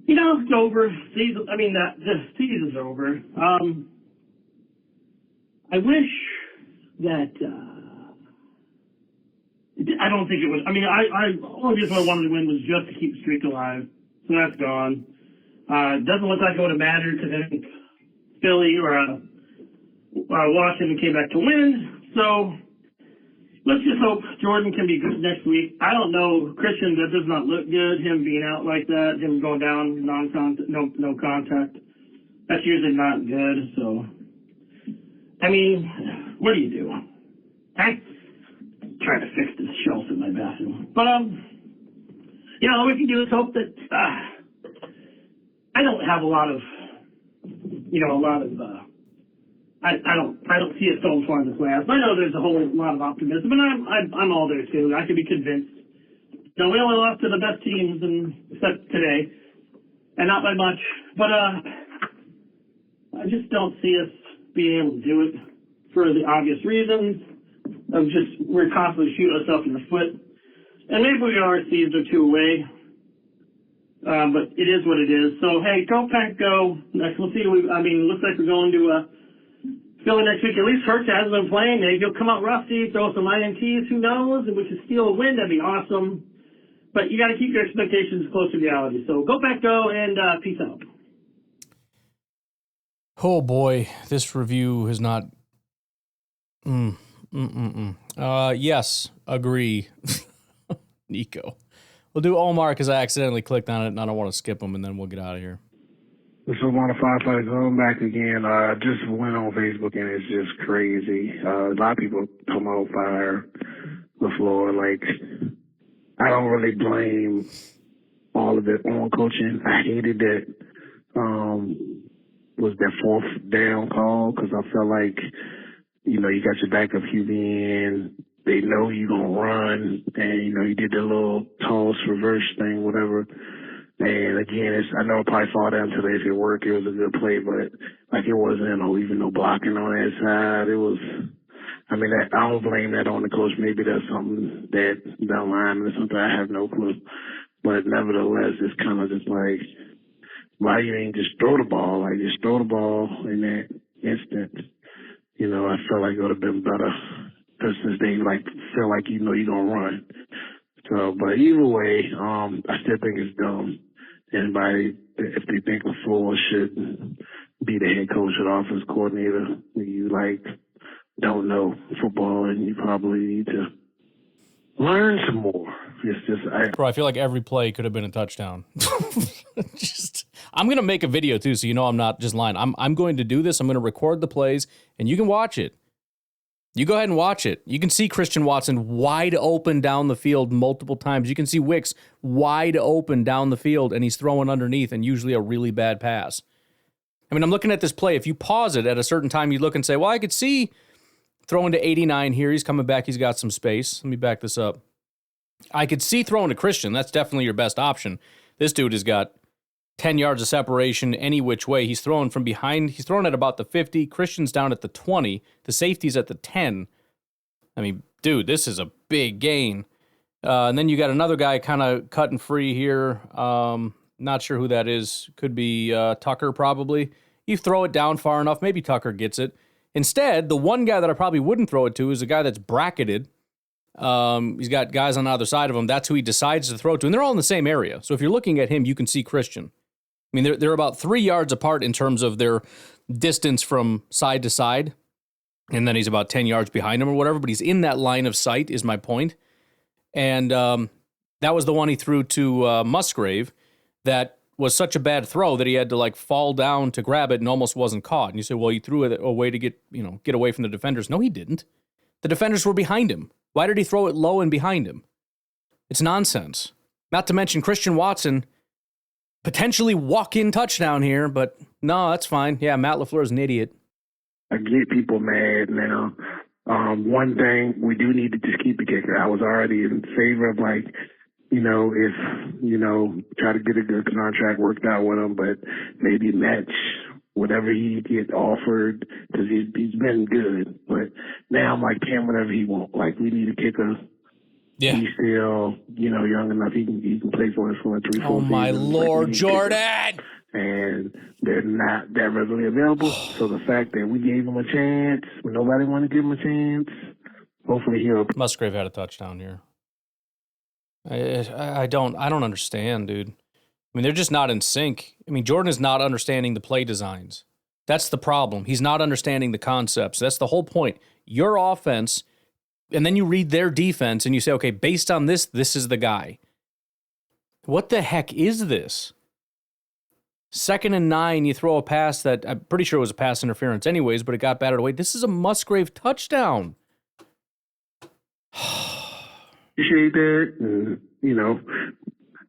[SPEAKER 10] it's over. The season's over. I wish that. I don't think it was. Only reason I wanted to win was just to keep the streak alive. So that's gone. It doesn't look like it would have mattered because I think Philly or Washington came back to win. So let's just hope Jordan can be good next week. I don't know, Christian, that does not look good, him being out like that, him going down, no contact. That's usually not good. So, what do you do? I'm trying to fix this shelf in my bathroom. But, all we can do is hope that, I don't have a lot of, I don't see it so far in the playoffs. I know there's a whole lot of optimism, and I'm all there too. I can be convinced. We only lost to the best teams except today, and not by much. But I just don't see us being able to do it for the obvious reasons of we're constantly shooting ourselves in the foot, and maybe we are a season or two away. But it is what it is. So hey, go Pack, go! Next, we'll see. It looks like we're going to Philly next week. At least Hurts hasn't been playing. Maybe he'll come out rusty, throw some INTs. Who knows? Which is steal a win. That'd be awesome. But you got to keep your expectations close to reality. So go Pack, go, and peace out.
[SPEAKER 4] Oh boy, this review has not. Yes, agree. Nico. We'll do Omar because I accidentally clicked on it and I don't want to skip him, and then we'll get out of here.
[SPEAKER 11] So Modified Fight going back again. Just went on Facebook and it's just crazy. A lot of people come out fire LaFleur. Like, I don't really blame all of it on coaching. I hated that was that fourth down call because I felt like, you got your backup QB in. They know you're going to run, and, you did the little toss reverse thing, whatever. And, again, I know it probably fall down to if it worked, it was a good play, but, it wasn't even no blocking on that side. It was, I don't blame that on the coach. Maybe that's something that down the line or something. I have no clue. But, nevertheless, it's kind of just like, why you ain't just throw the ball? Just throw the ball in that instant. I felt like it would have been better. Since they feel like you're gonna run. So, but either way, I still think it's dumb. Anybody, if they think LaFleur should be the head coach or the offense coordinator, you don't know football and you probably need to learn some more. It's just,
[SPEAKER 4] Bro, I feel like every play could have been a touchdown. I'm going to make a video too, so I'm not just lying. I'm going to do this. I'm going to record the plays, and you can watch it. You go ahead and watch it. You can see Christian Watson wide open down the field multiple times. You can see Wicks wide open down the field, and he's throwing underneath, and usually a really bad pass. I'm looking at this play. If you pause it at a certain time, you look and say, well, I could see throwing to 89 here. He's coming back. He's got some space. Let me back this up. I could see throwing to Christian. That's definitely your best option. This dude has got 10 yards of separation any which way. He's throwing from behind. He's throwing at about the 50. Christian's down at the 20. The safety's at the 10. Dude, this is a big gain. And then you got another guy kind of cutting free here. Not sure who that is. Could be Tucker probably. You throw it down far enough, maybe Tucker gets it. Instead, the one guy that I probably wouldn't throw it to is a guy that's bracketed. He's got guys on either side of him. That's who he decides to throw to. And they're all in the same area. So if you're looking at him, you can see Christian. They're about 3 yards apart in terms of their distance from side to side. And then he's about 10 yards behind him or whatever. But he's in that line of sight is my point. And that was the one he threw to Musgrave that was such a bad throw that he had to like fall down to grab it and almost wasn't caught. And you say, well, he threw it away to get away from the defenders. No, he didn't. The defenders were behind him. Why did he throw it low and behind him? It's nonsense. Not to mention Christian Watson, potentially walk-in touchdown here, but no, that's fine. Yeah, Matt LaFleur is an idiot.
[SPEAKER 11] I get people mad now. One thing, we do need to just keep the kicker. I was already in favor of, like, try to get a good contract worked out with him, but maybe match whatever he get offered, because he's been good. But now I'm like, paying whatever he wants. Like, we need a kicker.
[SPEAKER 4] Yeah.
[SPEAKER 11] He's still, young enough. He can play for us for like 3-4 seasons.
[SPEAKER 4] Oh, my Lord, Jordan!
[SPEAKER 11] And they're not that readily available. So the fact that we gave him a chance, when nobody wanted to give him a chance, hopefully he'll.
[SPEAKER 4] Musgrave had a touchdown here. I don't understand, dude. I mean, they're just not in sync. I mean, Jordan is not understanding the play designs. That's the problem. He's not understanding the concepts. That's the whole point. Your offense, and then you read their defense and you say, okay, based on this is the guy. What the heck is this? 2nd and 9, you throw a pass that I'm pretty sure it was a pass interference anyways, but it got batted away. This is a Musgrave touchdown.
[SPEAKER 11] Appreciate that.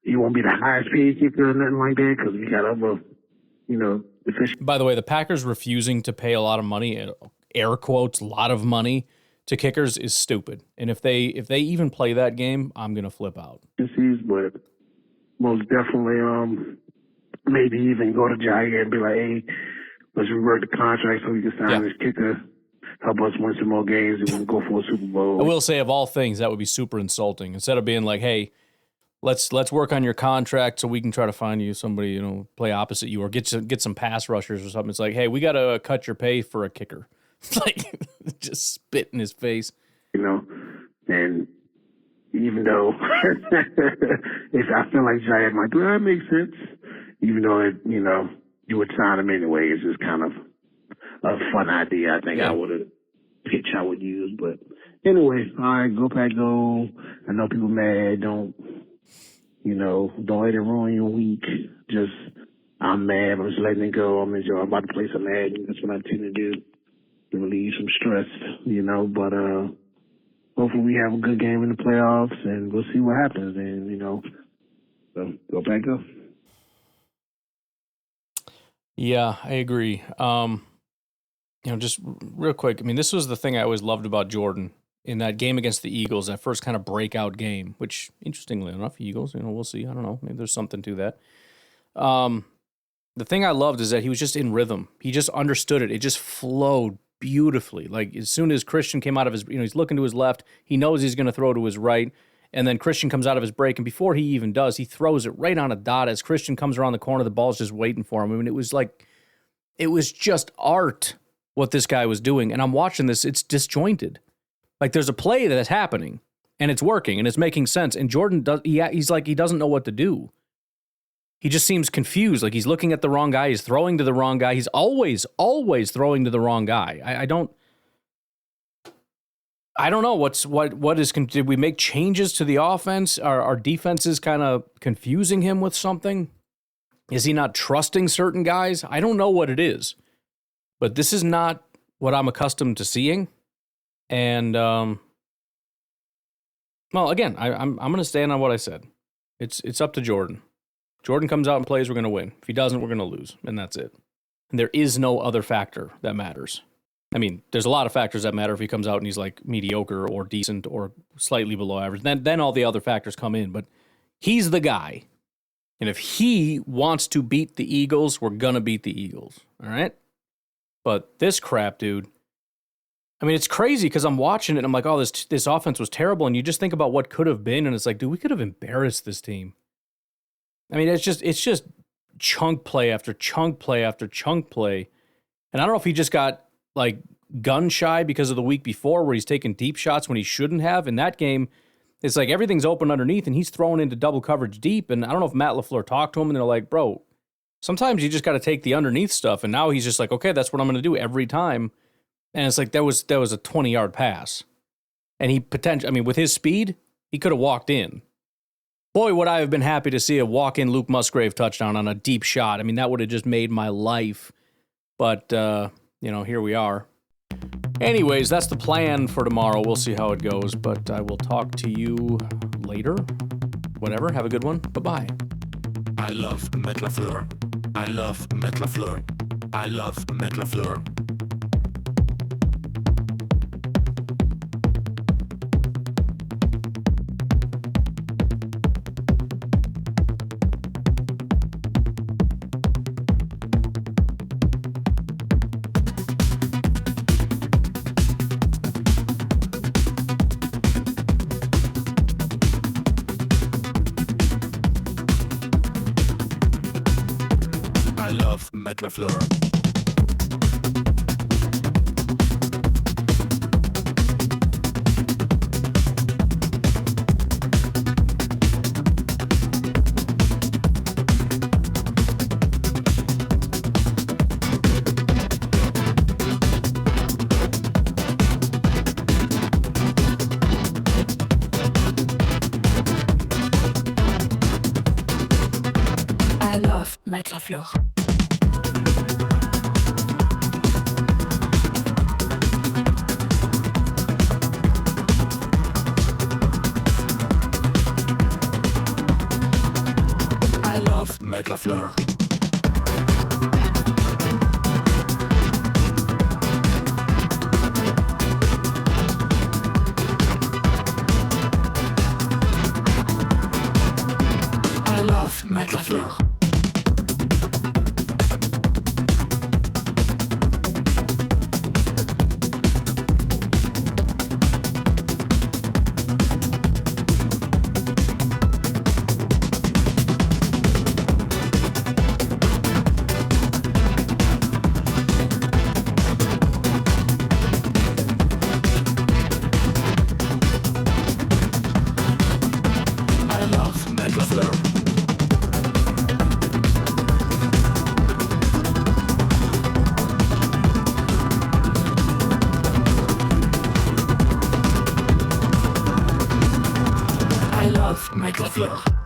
[SPEAKER 11] You won't be the highest paid kicker or nothing like that because we got other, efficient.
[SPEAKER 4] By the way, the Packers refusing to pay a lot of money, air quotes, a lot of money to kickers is stupid. And if they even play that game, I'm gonna flip out.
[SPEAKER 11] But most definitely, maybe even go to Jair and be like, hey, let's rework the contract so we can sign this kicker. Help us win some more games and we can go for a Super Bowl.
[SPEAKER 4] I will say, of all things, that would be super insulting. Instead of being like, hey, let's work on your contract so we can try to find you somebody, play opposite you or get some pass rushers or something. It's like, hey, we got to cut your pay for a kicker. Like, just spit in his face.
[SPEAKER 11] And even though if I feel like Jair might do that, makes sense. Even though you would sign him anyway, it's just kind of a fun idea. I think I would have pitch I would use. But anyway, all right, go Pack, go. I know people mad. Don't let it ruin your week. Just, I'm mad. I'm just letting it go. I'm about to play some Madden. That's what I tend to do to relieve some stress, But hopefully we have a good game in the playoffs, and we'll see what happens. And, so go Pack, go.
[SPEAKER 4] Yeah, I agree. Just real quick, I mean, this was the thing I always loved about Jordan in that game against the Eagles, that first kind of breakout game, which, interestingly enough, Eagles, we'll see. I don't know. Maybe there's something to that. The thing I loved is that he was just in rhythm. He just understood it. It just flowed beautifully. Like, as soon as Christian came out of his, he's looking to his left, he knows he's going to throw to his right, and then Christian comes out of his break, and before he even does, he throws it right on a dot. As Christian comes around the corner, the ball's just waiting for him. I mean, it was just art what this guy was doing. And I'm watching this, it's disjointed. Like, there's a play that's happening, and it's working, and it's making sense. And Jordan, he's like, he doesn't know what to do. He just seems confused. Like, he's looking at the wrong guy. He's throwing to the wrong guy. He's always throwing to the wrong guy. I don't know what is. Did we make changes to the offense? Are our defenses kind of confusing him with something? Is he not trusting certain guys? I don't know what it is, but this is not what I'm accustomed to seeing. And again, I'm going to stand on what I said. It's up to Jordan. Jordan comes out and plays, we're going to win. If he doesn't, we're going to lose, and that's it. And there is no other factor that matters. I mean, there's a lot of factors that matter if he comes out and he's like mediocre or decent or slightly below average. Then all the other factors come in, but he's the guy. And if he wants to beat the Eagles, we're going to beat the Eagles, all right? But this crap, dude, I mean, it's crazy because I'm watching it and I'm like, oh, this offense was terrible. And you just think about what could have been, and it's like, dude, we could have embarrassed this team. I mean, it's just chunk play after chunk play after chunk play. And I don't know if he just got like gun shy because of the week before where he's taking deep shots when he shouldn't have. In that game, it's like everything's open underneath and he's throwing into double coverage deep. And I don't know if Matt LaFleur talked to him and they're like, bro, sometimes you just got to take the underneath stuff. And now he's just like, okay, that's what I'm going to do every time. And it's like, that was a 20-yard pass. And he with his speed, he could have walked in. Boy, would I have been happy to see a walk-in Luke Musgrave touchdown on a deep shot. I mean, that would have just made my life. But, here we are. Anyways, that's the plan for tomorrow. We'll see how it goes, but I will talk to you later. Whatever, have a good one. Bye-bye.
[SPEAKER 12] I love Matt LaFleur. I love Matt LaFleur. I love Matt LaFleur. I love Matt LaFleur.
[SPEAKER 13] I love Matt LaFleur.
[SPEAKER 12] I love Matt LaFleur. I love Matt LaFleur. I love Matt LaFleur. I love Matt LaFleur.